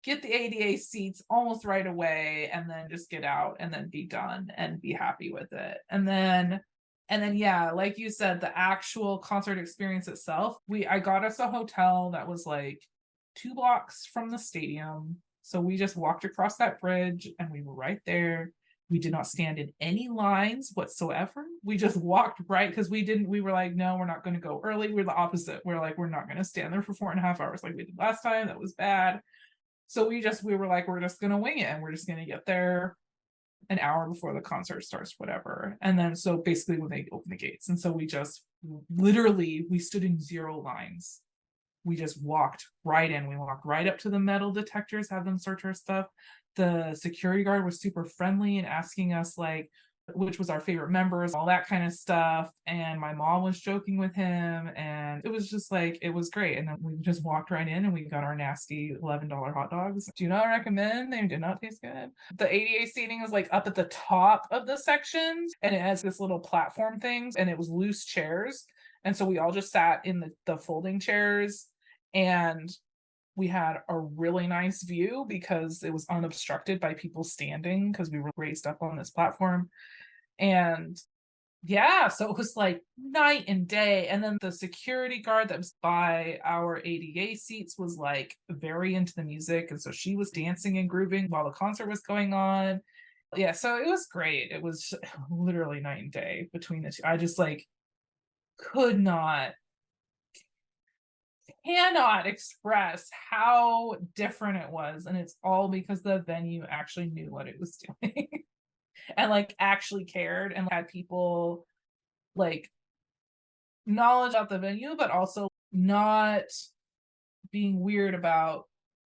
get the ADA seats almost right away, and then just get out and then be done and be happy with it. And then yeah, like you said, the actual concert experience itself, I got us a hotel that was like 2 blocks from the stadium. So we just walked across that bridge and we were right there. We did not stand in any lines whatsoever. We just walked right because we were like, no, we're not going to go early. We're the opposite. We're like, we're not going to stand there for 4.5 hours like we did last time. That was bad. So we were like, we're just going to wing it and we're just going to get there an hour before the concert starts, whatever. And then so basically when they open the gates. And so we just literally, we stood in 0 lines. We just walked right in. We walked right up to the metal detectors, have them search our stuff. The security guard was super friendly and asking us like which was our favorite members, all that kind of stuff. And my mom was joking with him, and it was just like, it was great. And then we just walked right in and we got our nasty $11 hot dogs. Do not recommend. They did not taste good. The ADA seating was like up at the top of the sections, and it has this little platform things, and it was loose chairs. And so we all just sat in the folding chairs, and we had a really nice view because it was unobstructed by people standing because we were raised up on this platform. And yeah, so it was like night and day. And then the security guard that was by our ADA seats was like very into the music. And so she was dancing and grooving while the concert was going on. Yeah, so it was great. It was literally night and day between the two. I just like cannot express how different it was. And it's all because the venue actually knew what it was doing and like actually cared and had people like knowledge about the venue, but also not being weird about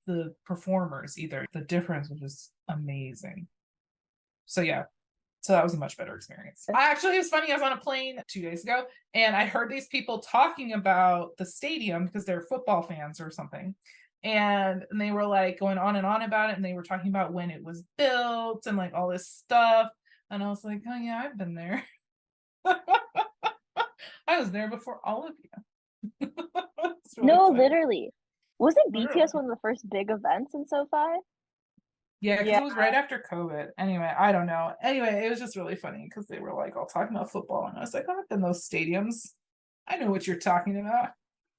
the performers either. The difference was just amazing. So yeah, so that was a much better experience. It was funny. I was on a plane 2 days ago and I heard these people talking about the stadium because they're football fans or something. And they were like going on and on about it. And they were talking about when it was built and like all this stuff. And I was like, oh yeah, I've been there. I was there before all of you. Really No, exciting. literally. Wasn't Literally. BTS one of the first big events in SoFi? Yeah, because it was right after COVID. Anyway, I don't know. Anyway, it was just really funny because they were like all talking about football, and I was like, oh, I've been those stadiums. I know what you're talking about.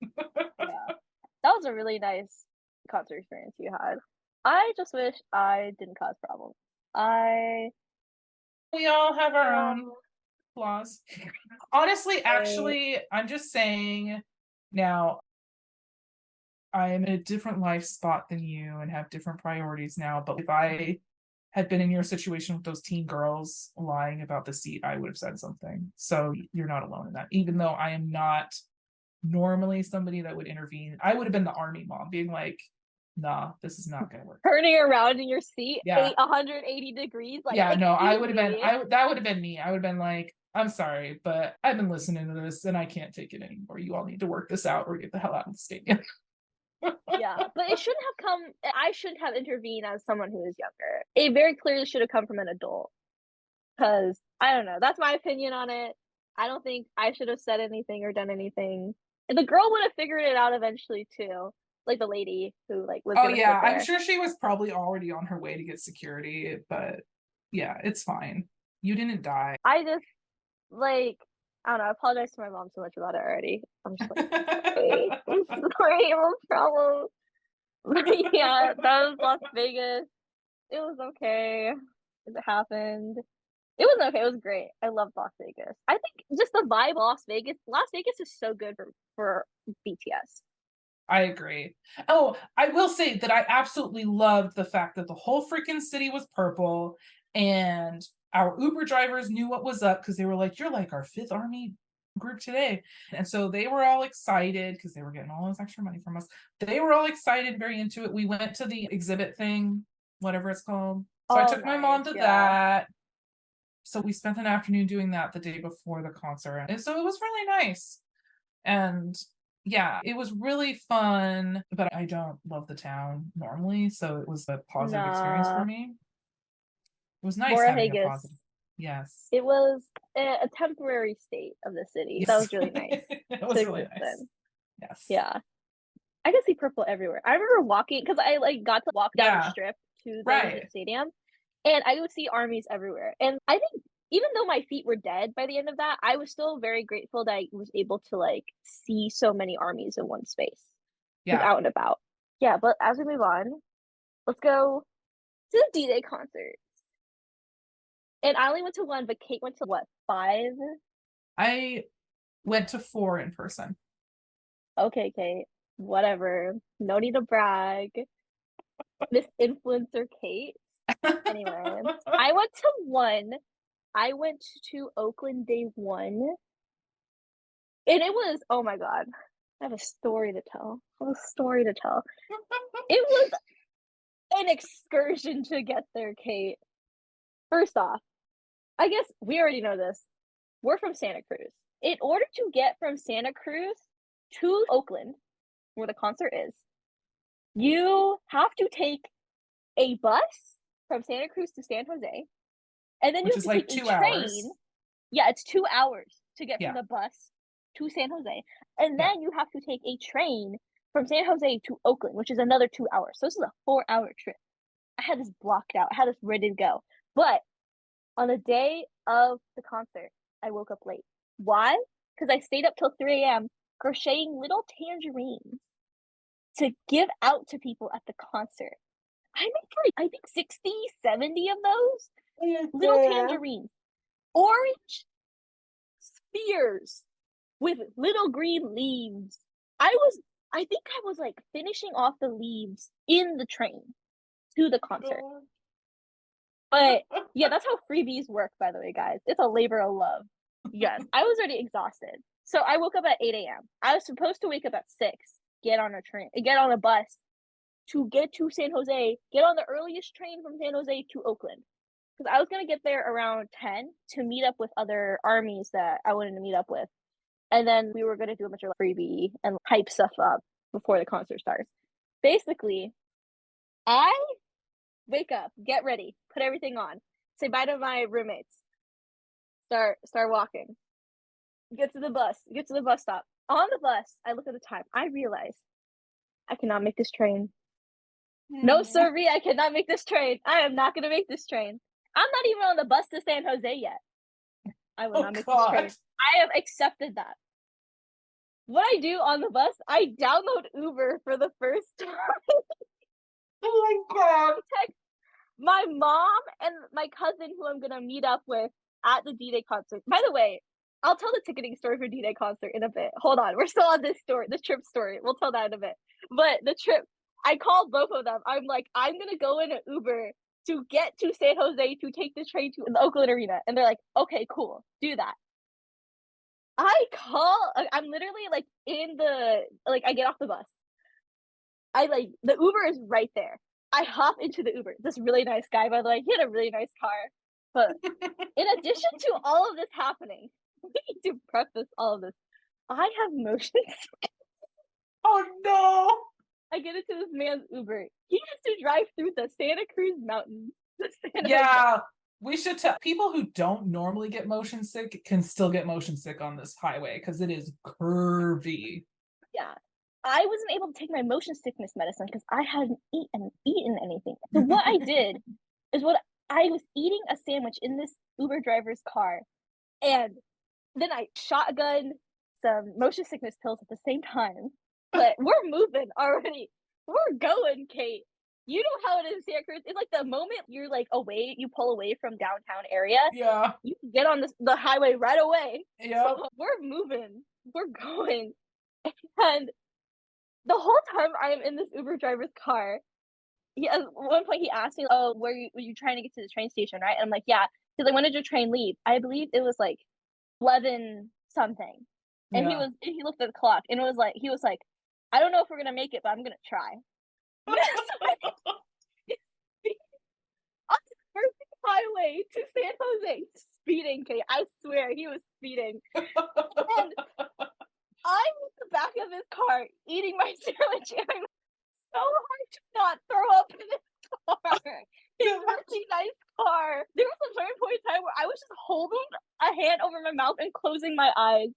Yeah. That was a really nice concert experience you had. I just wish I didn't cause problems. We all have our own flaws. Honestly, actually, I'm just saying now, I am in a different life spot than you and have different priorities now. But if I had been in your situation with those teen girls lying about the seat, I would have said something. So you're not alone in that. Even though I am not normally somebody that would intervene, I would have been the army mom being like, nah, this is not going to work. Turning around in your seat, Yeah. 180 degrees. Like, yeah, no, I excuse would have been, me. that would have been me. I would have been like, I'm sorry, but I've been listening to this and I can't take it anymore. You all need to work this out or get the hell out of the stadium. Yeah, but it shouldn't have come. I shouldn't have intervened as someone who is younger. It very clearly should have come from an adult. Because I don't know. That's my opinion on it. I don't think I should have said anything or done anything. And the girl would have figured it out eventually too. Like the lady who like was. Oh gonna yeah, sit there. I'm sure she was probably already on her way to get security, but yeah, it's fine. You didn't die. I just like I don't know. I apologize to my mom so much about it already. I'm just like, hey, I'm sorry, no problem. Yeah, that was Las Vegas. It was okay. It happened. It was okay. It was great. I love Las Vegas. I think just the vibe of Las Vegas. Las Vegas is so good for BTS. I agree. Oh, I will say that I absolutely loved the fact that the whole freaking city was purple and our Uber drivers knew what was up because they were like, you're like our fifth army group today. And so they were all excited because they were getting all this extra money from us. They were all excited, very into it. We went to the exhibit thing, whatever it's called. So I took my mom to that. So we spent an afternoon doing that the day before the concert. And so it was really nice. And yeah, it was really fun, but I don't love the town normally. So it was a positive experience for me. It was nice having a positive. Yes. It was a temporary state of the city. Yes. That was really nice. It was really nice. Yes. Yeah. I could see purple everywhere. I remember walking because I like got to walk down the strip to the stadium, and I would see armies everywhere. And I think even though my feet were dead by the end of that, I was still very grateful that I was able to like see so many armies in one space. Yeah, out and about. Yeah, but as we move on, let's go to the D-Day concerts. And I only went to one, but Kate went to what, 5? I went to 4 in person. Okay, Kate. Whatever. No need to brag. Miss Influencer Kate. Anyway, I went to 1. I went to Oakland day 1. And it was, oh my God. I have a story to tell. It was an excursion to get there, Kate. First off, I guess we already know this. We're from Santa Cruz. In order to get from Santa Cruz to Oakland, where the concert is, you have to take a bus from Santa Cruz to San Jose, and then you have to take a train. Yeah, it's 2 hours to get from the bus to San Jose, and then you have to take a train from San Jose to Oakland, which is another 2 hours. So this is a 4-hour trip. I had this blocked out. I had this ready to go. But on the day of the concert, I woke up late. Why? Because I stayed up till 3 a.m. crocheting little tangerines to give out to people at the concert. I made I think 60, 70 of those little tangerines. Orange spears with little green leaves. I think I was like finishing off the leaves in the train to the concert. But yeah, that's how freebies work, by the way, guys. It's a labor of love. Yes, I was already exhausted. So I woke up at 8 a.m. I was supposed to wake up at 6, get on a bus to get to San Jose, get on the earliest train from San Jose to Oakland. Because I was going to get there around 10 to meet up with other armies that I wanted to meet up with. And then we were going to do a bunch of freebie and hype stuff up before the concert starts. Basically, I wake up, get ready, put everything on, say bye to my roommates, start walking, get to the bus stop. On the bus, I look at the time. I realize I cannot make this train. No, sirree, I cannot make this train. I am not going to make this train. I'm not even on the bus to San Jose yet. I will not make this train. I have accepted that. What I do on the bus, I download Uber for the first time. Oh my God. my mom and my cousin, who I'm gonna meet up with at the D-Day concert. By the way, I'll tell the ticketing story for D-Day concert in a bit. Hold on, we're still on this story, the trip story. We'll tell that in a bit. But the trip, I called both of them. I'm like, I'm gonna go in an Uber to get to San Jose to take the train to the Oakland Arena, and they're like, okay, cool, do that. I'm literally like in the I get off the bus. The Uber is right there. I hop into the Uber. This really nice guy, by the way. He had a really nice car. But in addition to all of this happening, we need to preface all of this. I have motion sickness. Oh no! I get into this man's Uber. He has to drive through the Santa Cruz Mountains. Yeah, we should tell people who don't normally get motion sick can still get motion sick on this highway because it is curvy. Yeah. I wasn't able to take my motion sickness medicine because I hadn't eaten anything. So what I did is I was eating a sandwich in this Uber driver's car, and then I shotgun some motion sickness pills at the same time. But we're moving already. We're going, Kate. You know how it is in Santa Cruz. It's like the moment you're like away, you pull away from downtown area. Yeah. You can get on the highway right away. Yeah. So we're moving. We're going. And the whole time I am in this Uber driver's car, at one point he asked me, "Oh, were you trying to get to the train station, right?" And I'm like, "Yeah," because when did your train leave? I believe it was like 11 something. And Yeah. he looked at the clock and he was like, "I don't know if we're gonna make it, but I'm gonna try." On the perfect highway to San Jose, speeding, Kate. I swear he was speeding. And I'm in the back of his car eating my sandwich, and I'm so hard to not throw up in this car. It's a really nice car. There was a certain point in time where I was just holding a hand over my mouth and closing my eyes.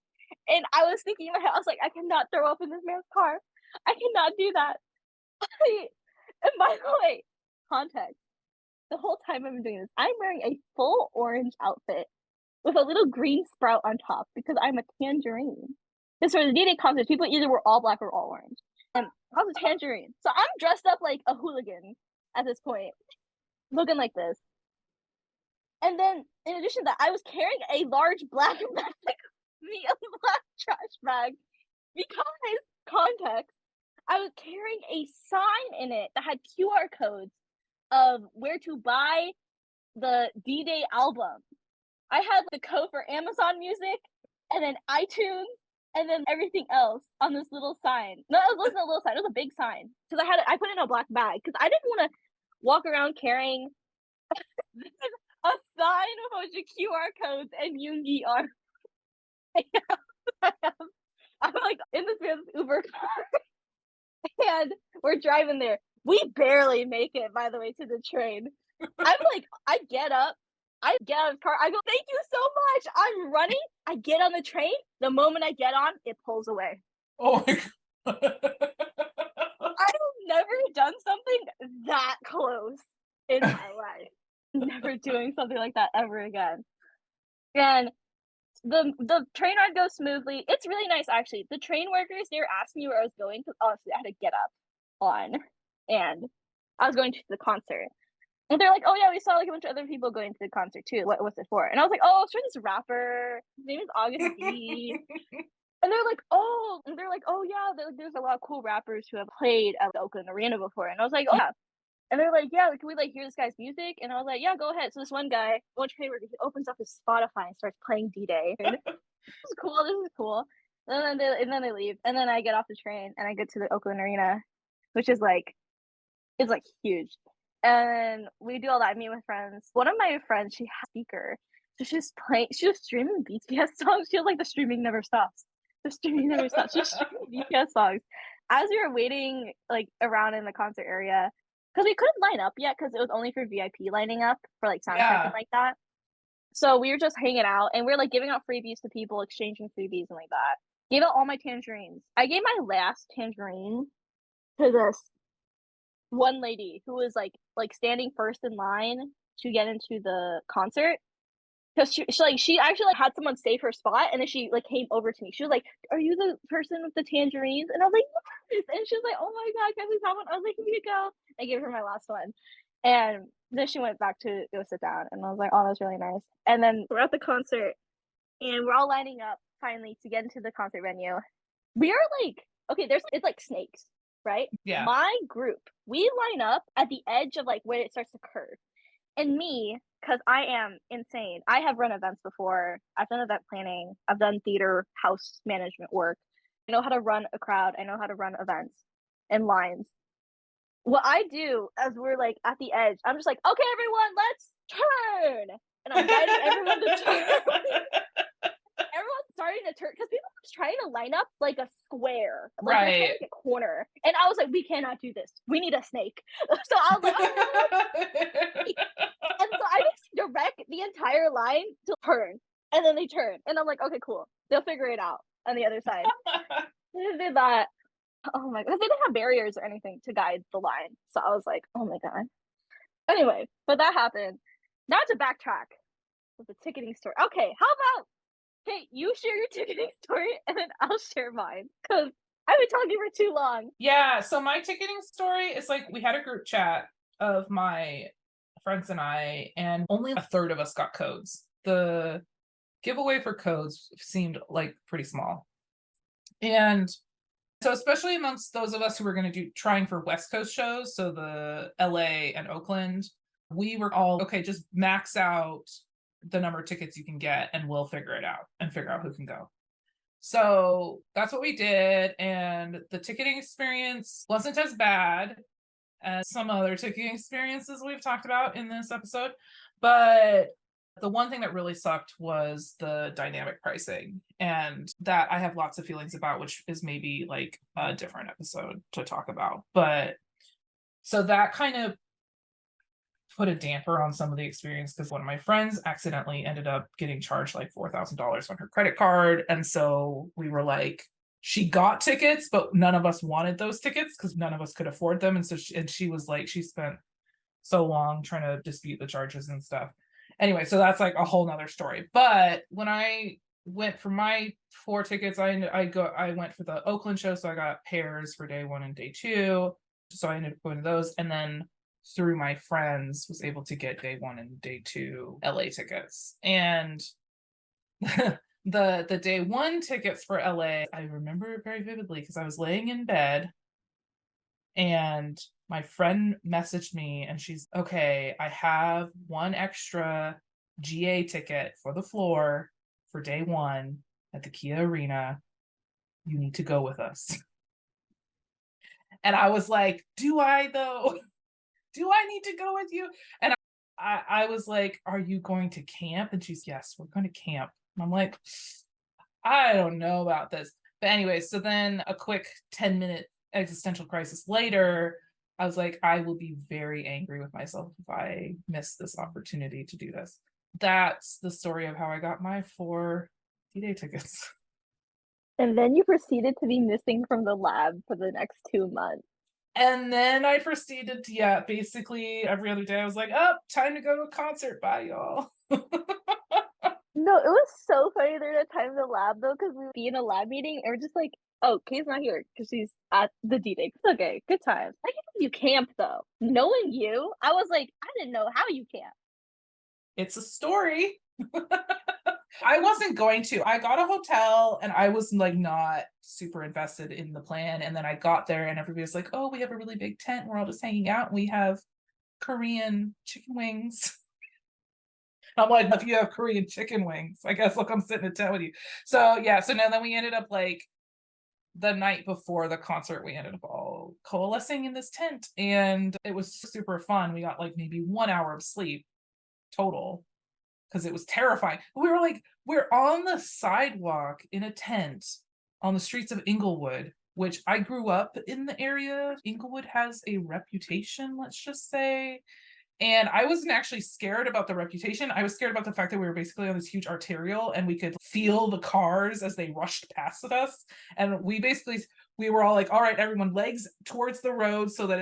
And I was thinking in my head, I was like, I cannot throw up in this man's car. I cannot do that. And by the way, context, the whole time I've been doing this, I'm wearing a full orange outfit with a little green sprout on top because I'm a tangerine. Because for the D-Day concert, people either were all black or all orange. And I was a tangerine. So I'm dressed up like a hooligan at this point, looking like this. And then, in addition to that, I was carrying a large black plastic black trash bag because, context, I was carrying a sign in it that had QR codes of where to buy the D-Day album. I had the code for Amazon Music, and then iTunes, and then everything else on this little sign. No, it wasn't a little sign, it was a big sign. Because I put it in a black bag, because I didn't want to walk around carrying a sign with a bunch of QR codes and Yoongi on. I'm like in this man's Uber car, and we're driving there. We barely make it, by the way, to the train. I'm like, I get out of the car, I go, "Thank you so much." I'm running, I get on the train. The moment I get on, it pulls away. Oh my god. I've never done something that close in my life. Never doing something like that ever again. And the train ride goes smoothly. It's really nice, actually. The train workers, they were asking me where I was going because honestly, I had to get up on, and I was going to the concert. And they're like, "Oh yeah, we saw like a bunch of other people going to the concert too. What was it for?" And I was like, "Oh, it's for this rapper. His name is August D." And they're like, "Oh," yeah, there's a lot of cool rappers who have played at the Oakland Arena before. And I was like, "Oh yeah." And they're like, "Yeah, can we like hear this guy's music?" And I was like, "Yeah, go ahead." So this one train worker, he opens up his Spotify and starts playing D-Day. And this is cool. And then they leave. And then I get off the train and I get to the Oakland Arena, which is like, it's like huge. And we do all that. I meet with friends. One of my friends, she has a speaker. So she was streaming BTS songs. She was like, the streaming never stops. The streaming never stops. She's streaming BTS songs. As we were waiting like around in the concert area, because we couldn't line up yet because it was only for VIP lining up for like sound check and like that. So we were just hanging out and we were like giving out freebies to people, exchanging freebies and like that. Gave out all my tangerines. I gave my last tangerine to this one lady who was like standing first in line to get into the concert, because she actually like had someone save her spot, and then she like came over to me. She was like, "Are you the person with the tangerines?" And I was like, "Yes." And she was like, "Oh my god, can I please have one?" I was like, "Here you go." I gave her my last one. And then she went back to go sit down, and I was like, "Oh, that's really nice." And then we're at the concert, and we're all lining up finally to get into the concert venue. We are like, okay, it's like snakes, right? Yeah. My group, we line up at the edge of like where it starts to curve. And me, because I am insane, I have run events before. I've done event planning. I've done theater house management work. I know how to run a crowd. I know how to run events and lines. What I do as we're like at the edge, I'm just like, okay, everyone, let's turn. And I'm guiding everyone to turn. Everyone's starting to turn because people are trying to line up like a square, like they're trying Right. to make a corner. And I was like, we cannot do this. We need a snake. So I was like, okay. And so I just direct the entire line to turn, and then they turn, and I'm like, okay, cool. They'll figure it out on the other side. They did that. Oh my god, they didn't have barriers or anything to guide the line. So I was like, oh my god. Anyway, but that happened. Now to backtrack with the ticketing story. Okay, how about Kate, you share your ticketing story and then I'll share mine because I've been talking for too long. Yeah, so my ticketing story is like we had a group chat of my friends and I, and only a third of us got codes. The giveaway for codes seemed like pretty small. And so especially amongst those of us who were going to do trying for West Coast shows, so the LA and Oakland, we were all, okay, just max out the number of tickets you can get and we'll figure it out and figure out who can go. So that's what we did. And the ticketing experience wasn't as bad as some other ticketing experiences we've talked about in this episode. But the one thing that really sucked was the dynamic pricing. And that I have lots of feelings about, which is maybe like a different episode to talk about. But so that kind of put a damper on some of the experience because one of my friends accidentally ended up getting charged like $4,000 on her credit card. And so we were like, she got tickets, but none of us wanted those tickets because none of us could afford them. And so she was like, she spent so long trying to dispute the charges and stuff. Anyway, so that's like a whole nother story. But when I went for my 4 tickets, I went for the Oakland show, so I got pairs for day 1 and day 2. So I ended up going to those, and then through my friends was able to get day 1 and day 2 LA tickets. And the day 1 tickets for LA, I remember it very vividly because I was laying in bed and my friend messaged me and she's, okay, I have 1 extra GA ticket for the floor for day 1 at the Kia Arena. You need to go with us. And I was like, do I though? Do I need to go with you? And I was like, are you going to camp? And she's, yes, we're going to camp. And I'm like, I don't know about this. But anyway, so then a quick 10-minute existential crisis later, I was like, I will be very angry with myself if I miss this opportunity to do this. That's the story of how I got my 4 D-Day tickets. And then you proceeded to be missing from the lab for the next 2 months. And then I proceeded to, yeah, basically every other day I was like, oh, time to go to a concert. Bye, y'all. No, it was so funny during the time in the lab though, because we would be in a lab meeting and we're just like, oh, Kate's not here because she's at the D-Day. It's okay, good times. I guess you camp though. Knowing you, I was like, I didn't know how you camp. It's a story. I wasn't going to. I got a hotel and I was like not super invested in the plan. And then I got there and everybody was like, oh, we have a really big tent. We're all just hanging out. And we have Korean chicken wings. I'm like, if you have Korean chicken wings, I guess I'll come sit in a tent with you. So yeah, so now then we ended up like the night before the concert, we ended up all coalescing in this tent and it was super fun. We got like maybe 1 hour of sleep total because it was terrifying. We were like, we're on the sidewalk in a tent on the streets of Inglewood, which I grew up in the area. Inglewood has a reputation, let's just say. And I wasn't actually scared about the reputation. I was scared about the fact that we were basically on this huge arterial and we could feel the cars as they rushed past us. And we were all like, all right, everyone, legs towards the road so that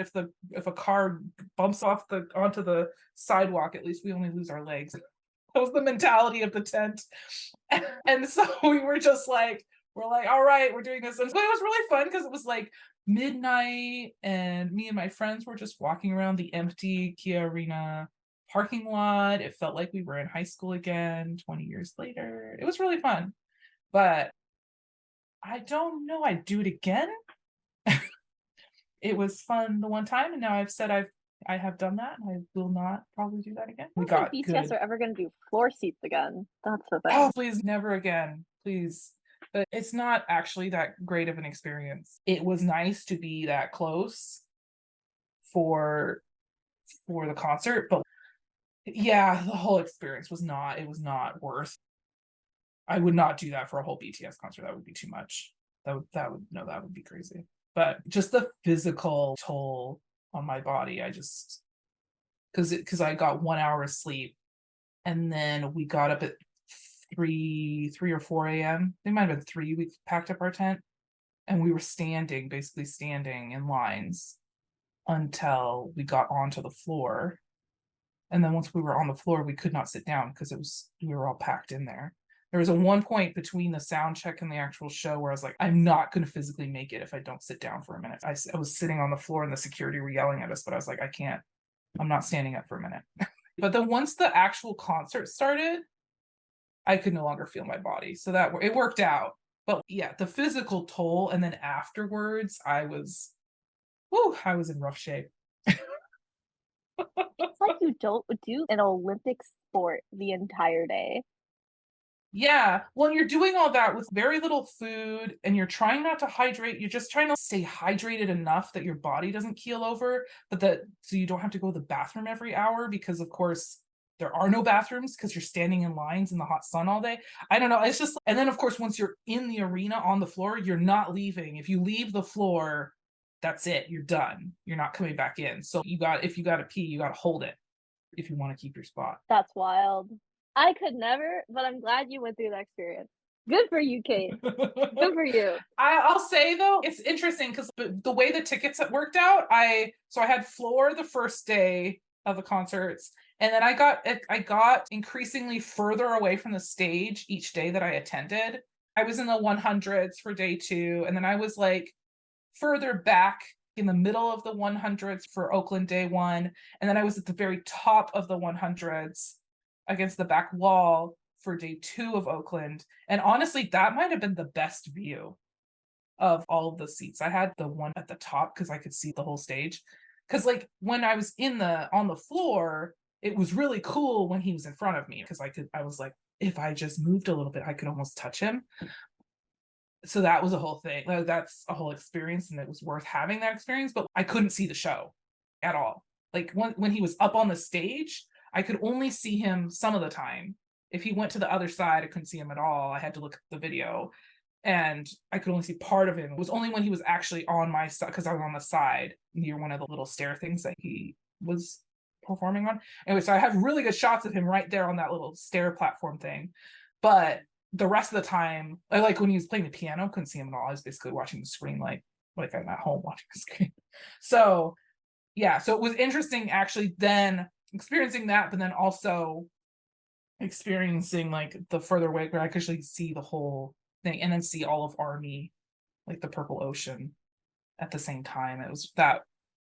if a car bumps off onto the sidewalk, at least we only lose our legs. That was the mentality of the tent. And so we were just like, we're like, all right, we're doing this. And so it was really fun because it was like midnight, and me and my friends were just walking around the empty Kia Arena parking lot. It felt like we were in high school again 20 years later. It was really fun, but I don't know I'd do it again. It was fun the one time, and now I've said I have done that, and I will not probably do that again. I We don't got think BTS good. are ever going to do floor seats again. That's the thing. Oh, please, never again, please. But it's not actually that great of an experience. It was nice to be that close for the concert, but yeah, the whole experience was not. It was not worth. I would not do that for a whole BTS concert. That would be too much. That would be crazy. But just the physical toll on my body, I just because I got 1 hour of sleep, and then we got up at 3 or 4 a.m. It might have been 3. We packed up our tent, and we were basically standing in lines until we got onto the floor. And then once we were on the floor, we could not sit down because we were all packed in there. There was a one point between the sound check and the actual show where I was like, I'm not going to physically make it if I don't sit down for a minute. I was sitting on the floor and the security were yelling at us, but I was like, I can't. I'm not standing up for a minute. But then once the actual concert started, I could no longer feel my body. So that it worked out. But yeah, the physical toll. And then afterwards, I was in rough shape. It's like you don't do an Olympic sport the entire day. Yeah. Well, you're doing all that with very little food, and you're trying not to hydrate. You're just trying to stay hydrated enough that your body doesn't keel over, so you don't have to go to the bathroom every hour, because of course there are no bathrooms because you're standing in lines in the hot sun all day. I don't know. It's just, and then of course, once you're in the arena on the floor, you're not leaving. If you leave the floor, that's it. You're done. You're not coming back in. So if you got to pee, you got to hold it if you want to keep your spot. That's wild. I could never, but I'm glad you went through that experience. Good for you, Kate. Good for you. I'll say though, it's interesting because the way the tickets worked out, I had floor the first day of the concerts, and then I got increasingly further away from the stage each day that I attended. I was in the 100s for day 2, and then I was like further back in the middle of the 100s for Oakland day 1, and then I was at the very top of the 100s against the back wall for day 2 of Oakland. And honestly, that might have been the best view of all of the seats. I had the one at the top because I could see the whole stage. Because like when I was on the floor, it was really cool when he was in front of me, because I was like, if I just moved a little bit, I could almost touch him. So that was a whole thing. Like, that's a whole experience, and it was worth having that experience. But I couldn't see the show at all. Like when he was up on the stage, I could only see him some of the time. If he went to the other side, I couldn't see him at all. I had to look at the video, and I could only see part of him. It was only when he was actually on my side, because I was on the side near one of the little stair things that he was performing on. Anyway, so I have really good shots of him right there on that little stair platform thing. But the rest of the time, like when he was playing the piano, couldn't see him at all. I was basically watching the screen like I'm at home watching the screen. So yeah, so it was interesting actually then experiencing that, but then also experiencing like the further away where I could actually see the whole thing, and then see all of Army, like the Purple Ocean at the same time. It was that.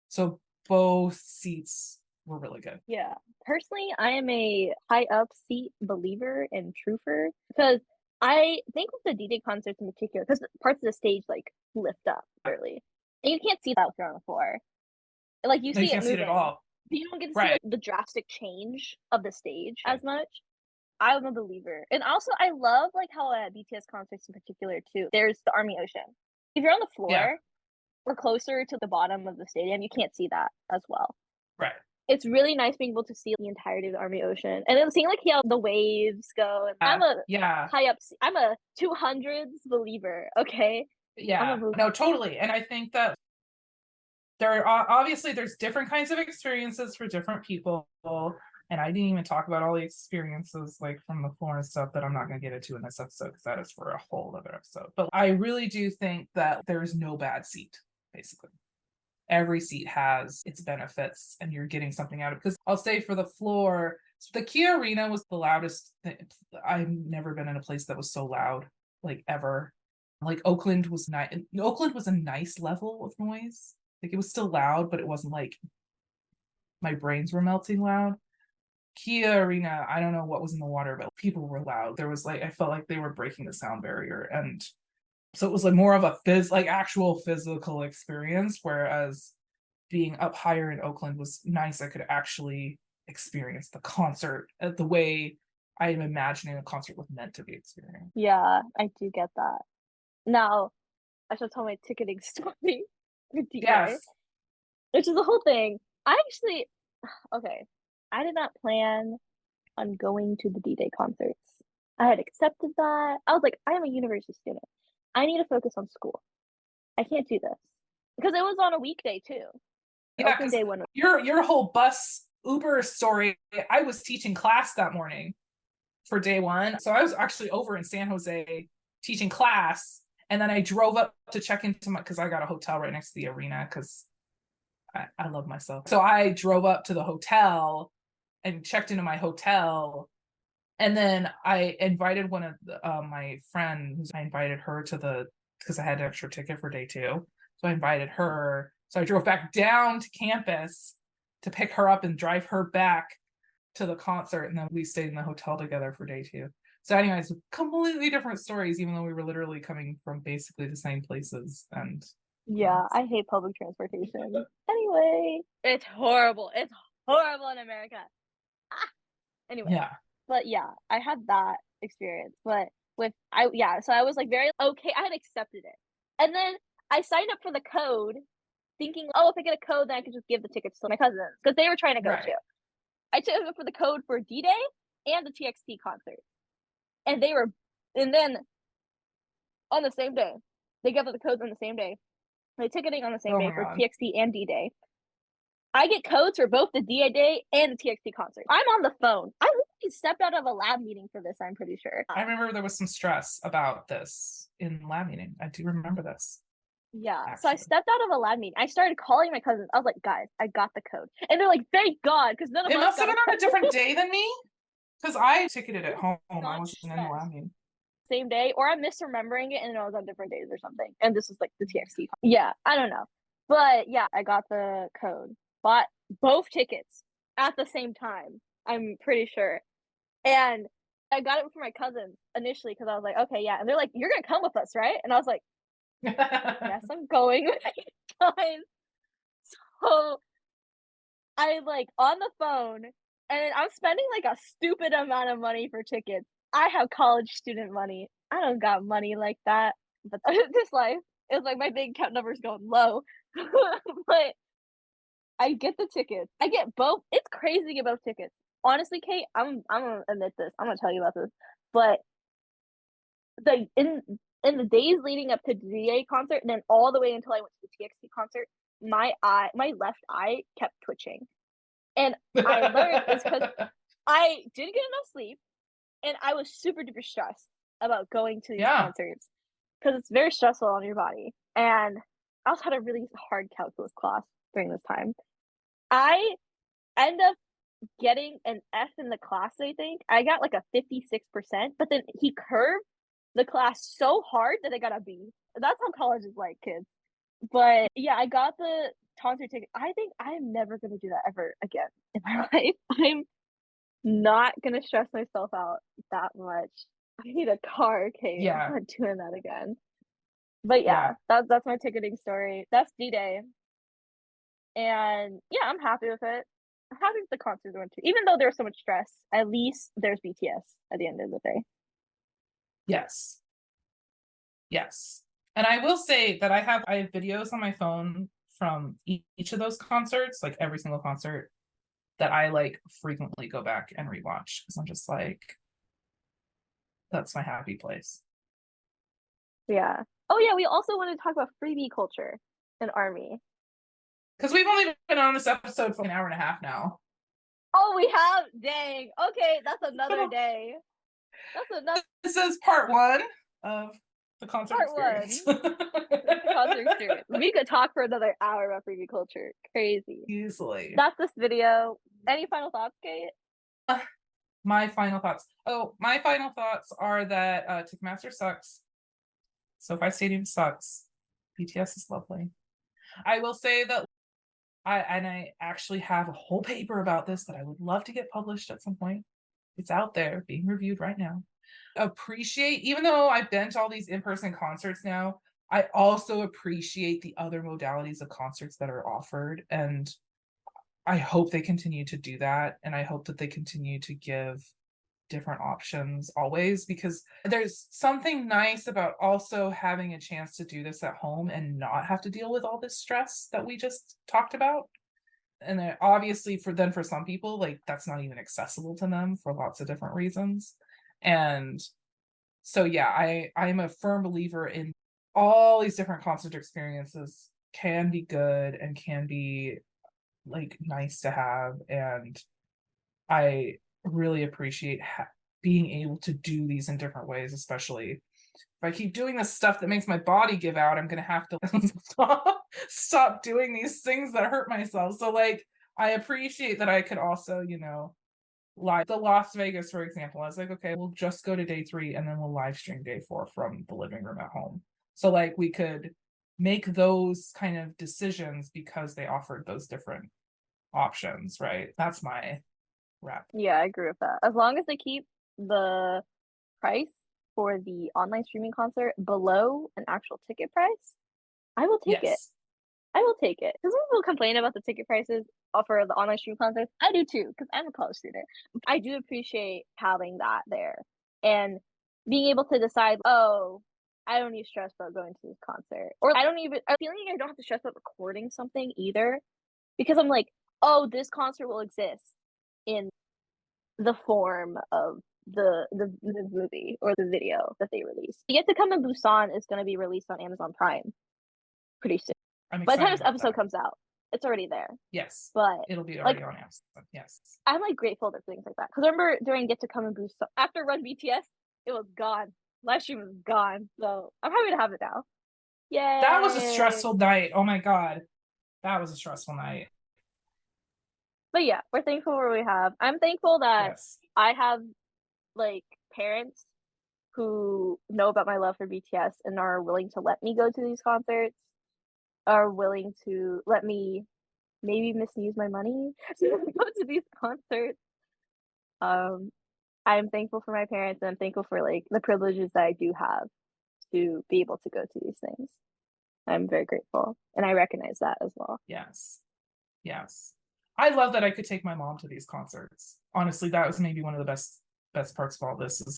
So both seats were really good. Yeah. Personally, I am a high up seat believer and truther, because I think with the D-Day concerts in particular, because parts of the stage like lift up early, and you can't see that if you're on the floor. Like you No, you see it can't see it moving, at all. but you don't get to see Right. like the drastic change of the stage as much. I'm a believer. And also I love like how at BTS concerts in particular too, there's the Army Ocean. If you're on the floor Yeah. or closer to the bottom of the stadium, you can't see that as well. Right. It's really nice being able to see the entirety of the Army Ocean, and then seeing like how the waves go. I'm a high up. I'm a 200s believer. Okay. Yeah. No, totally. And I think that there are obviously there's different kinds of experiences for different people. And I didn't even talk about all the experiences like from the floor and stuff that I'm not going to get into in this episode, because that is for a whole other episode. But I really do think that there is no bad seat, basically. Every seat has its benefits, and you're getting something out of it. Because I'll say for the floor, the Kia Arena was the loudest. I've never been in a place that was so loud, like ever. Like Oakland was nice. Oakland was a nice level of noise. Like it was still loud, but it wasn't like my brains were melting loud. Kia Arena, I don't know what was in the water, but people were loud. There was like, I felt like they were breaking the sound barrier. And so it was like more of a actual physical experience, whereas being up higher in Oakland was nice. I could actually experience the concert the way I am imagining a concert was meant to be experienced. Yeah, I do get that. Now, I should tell my ticketing story for D-Day, Yes. which is the whole thing. I actually, okay, I did not plan on going to the D-Day concerts. I had accepted that. I was like, I am a university student. I need to focus on school. I can't do this because it was on a weekday too. Yeah, Open day one. your whole bus Uber story. I was teaching class that morning for day one, so I was actually over in San Jose teaching class, and then I drove up to check into my because I got a hotel right next to the arena because I love myself. So I drove up to the hotel and checked into my hotel. And then I invited one of my friends. I invited her to because I had an extra ticket for day two. So I invited her. So I drove back down to campus to pick her up and drive her back to the concert. And then we stayed in the hotel together for day two. So anyways, completely different stories, even though we were literally coming from basically the same places. And yeah, I hate public transportation. Anyway, it's horrible. It's horrible in America. Anyway. Yeah. But yeah, I had that experience. But so I was like very okay. I had accepted it. And then I signed up for the code thinking, oh, if I get a code, then I could just give the tickets to my cousins because they were trying to go too. I took it for the code for D-Day and the TXT concert. And then on the same day, they gave us the codes on the same day. They ticketing on the same day for TXT and D-Day. I get codes for both the D-Day and the TXT concert. I'm on the phone. I literally stepped out of a lab meeting for this, I'm pretty sure. I remember there was some stress about this in lab meeting. I do remember this. Yeah. Actually. So I stepped out of a lab meeting. I started calling my cousins. I was like, guys, I got the code. And they're like, thank God, because none of us. It must have been on a different day than me. Because I ticketed at home. I wasn't in the lab meeting. Same day, or I'm misremembering it and it was on different days or something. And this was like the TXT. Yeah, I don't know. But yeah, I got the code. Bought both tickets at the same time, I'm pretty sure. And I got it for my cousins initially because I was like, okay, yeah. And they're like, you're going to come with us, right? And I was like, yes, I'm going with you guys. So I like on the phone and I'm spending like a stupid amount of money for tickets. I have college student money. I don't got money like that. But this life, it was like my bank account number's going low. But I get the tickets. I get both. It's crazy to get both tickets. Honestly, Kate, I'm gonna admit this. I'm gonna tell you about this. But like in the days leading up to the D-Day concert, and then all the way until I went to the TXT concert, my left eye kept twitching. And I learned it's because I didn't get enough sleep, and I was super duper stressed about going to these concerts because it's very stressful on your body. And I also had a really hard calculus class during this time. I end up getting an F in the class, I think. I got like a 56%, but then he curved the class so hard that I got a B. That's how college is like, kids. But yeah, I got the concert ticket. I think I'm never going to do that ever again in my life. I'm not going to stress myself out that much. I need a car, okay? Yeah. I'm not doing that again. But yeah, that's my ticketing story. That's D-Day. And yeah, I'm happy with it. I'm happy with the concert going too. Even though there's so much stress, at least there's BTS at the end of the day. Yes. Yes. And I will say that I have videos on my phone from each of those concerts, like every single concert, that I like frequently go back and rewatch because I'm just like, that's my happy place. Yeah. Oh yeah, we also want to talk about freebie culture in Army. Because we've only been on this episode for an hour and a half now. Oh, we have? Dang. Okay, that's another day. That's another. This is part one of the concert experience. The concert experience. We could talk for another hour about freebie culture. Crazy. Easily. That's this video. Any final thoughts, Kate? My final thoughts. Oh, my final thoughts are that TicketMaster sucks. SoFi Stadium sucks. BTS is lovely. I will say that I actually have a whole paper about this that I would love to get published at some point. It's out there being reviewed right now. Appreciate, even though I've been to all these in-person concerts now, I also appreciate the other modalities of concerts that are offered. And I hope they continue to do that. And I hope that they continue to give different options always, because there's something nice about also having a chance to do this at home and not have to deal with all this stress that we just talked about. And then obviously for some people, like, that's not even accessible to them for lots of different reasons. And so yeah, I'm a firm believer in all these different concert experiences can be good and can be like nice to have. And I really appreciate being able to do these in different ways, especially if I keep doing this stuff that makes my body give out. I'm gonna have to stop doing these things that hurt myself. So like, I appreciate that I could also, like the Las Vegas, for example. I was like, okay, we'll just go to day 3 and then we'll live stream day 4 from the living room at home. So like, we could make those kind of decisions because they offered those different options, right? That's my wrap. Yeah, I agree with that. As long as they keep the price for the online streaming concert below an actual ticket price, I will take it. I will take it. Because when people complain about the ticket prices for the online stream concerts, I do too, because I'm a college student. I do appreciate having that there and being able to decide, oh, I don't need to stress about going to this concert. Or I'm feeling like I don't have to stress about recording something either, because I'm like, oh, this concert will exist in the form of the movie or the video that they release. Yet to Come in Busan is going to be released on Amazon Prime pretty soon. By the time this episode comes out, it's already there. Yes, but it'll be already on Amazon. Yes, I'm like grateful for things like that, because remember during Get to Come in Busan, after Run BTS, it was gone. Live stream was gone, so I'm happy to have it now. Yay! That was a stressful night. Oh my god, that was a stressful night. But yeah, we're thankful for what we have. I'm thankful that I have like parents who know about my love for BTS and are willing to let me go to these concerts, are willing to let me maybe misuse my money to go to these concerts. I'm thankful for my parents, and I'm thankful for like the privileges that I do have to be able to go to these things. I'm very grateful, and I recognize that as well. Yes. I love that I could take my mom to these concerts. Honestly, that was maybe one of the best parts of all this is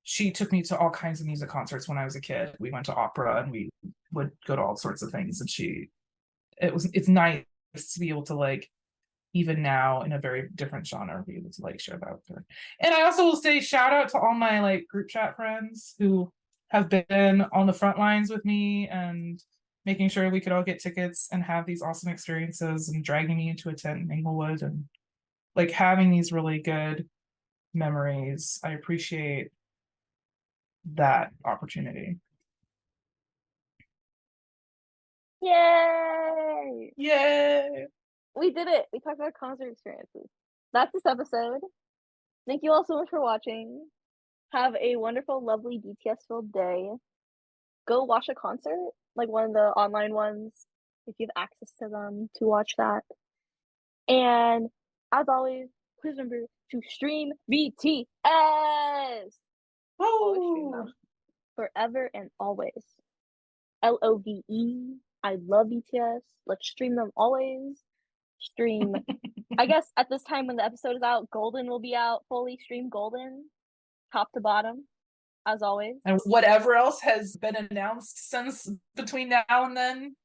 she took me to all kinds of music concerts when I was a kid. We went to opera and we would go to all sorts of things. And it's nice to be able to like, even now in a very different genre, be able to like share that with her. And I also will say shout out to all my like group chat friends who have been on the front lines with me and making sure we could all get tickets and have these awesome experiences and dragging me into a tent in Inglewood and like having these really good memories. I appreciate that opportunity. Yay! Yay! We did it. We talked about concert experiences. That's this episode. Thank you all so much for watching. Have a wonderful, lovely BTS-filled day. Go watch a concert, like one of the online ones, if you have access to them, to watch that. And as always, please remember to stream BTS. Always stream them. Forever and always. LOVE. I love BTS. Let's stream them always. Stream. I guess at this time when the episode is out, Golden will be out. Fully stream Golden, top to bottom, as always. And whatever else has been announced since between now and then.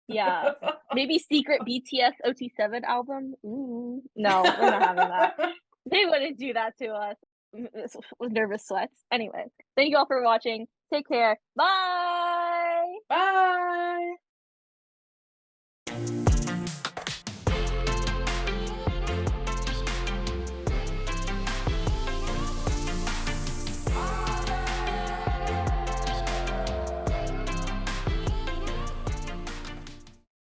Yeah, maybe secret BTS OT7 album. Ooh, no, we're not having that. They wouldn't do that to us. With nervous sweats. Anyway, thank you all for watching. Take care. Bye. Bye.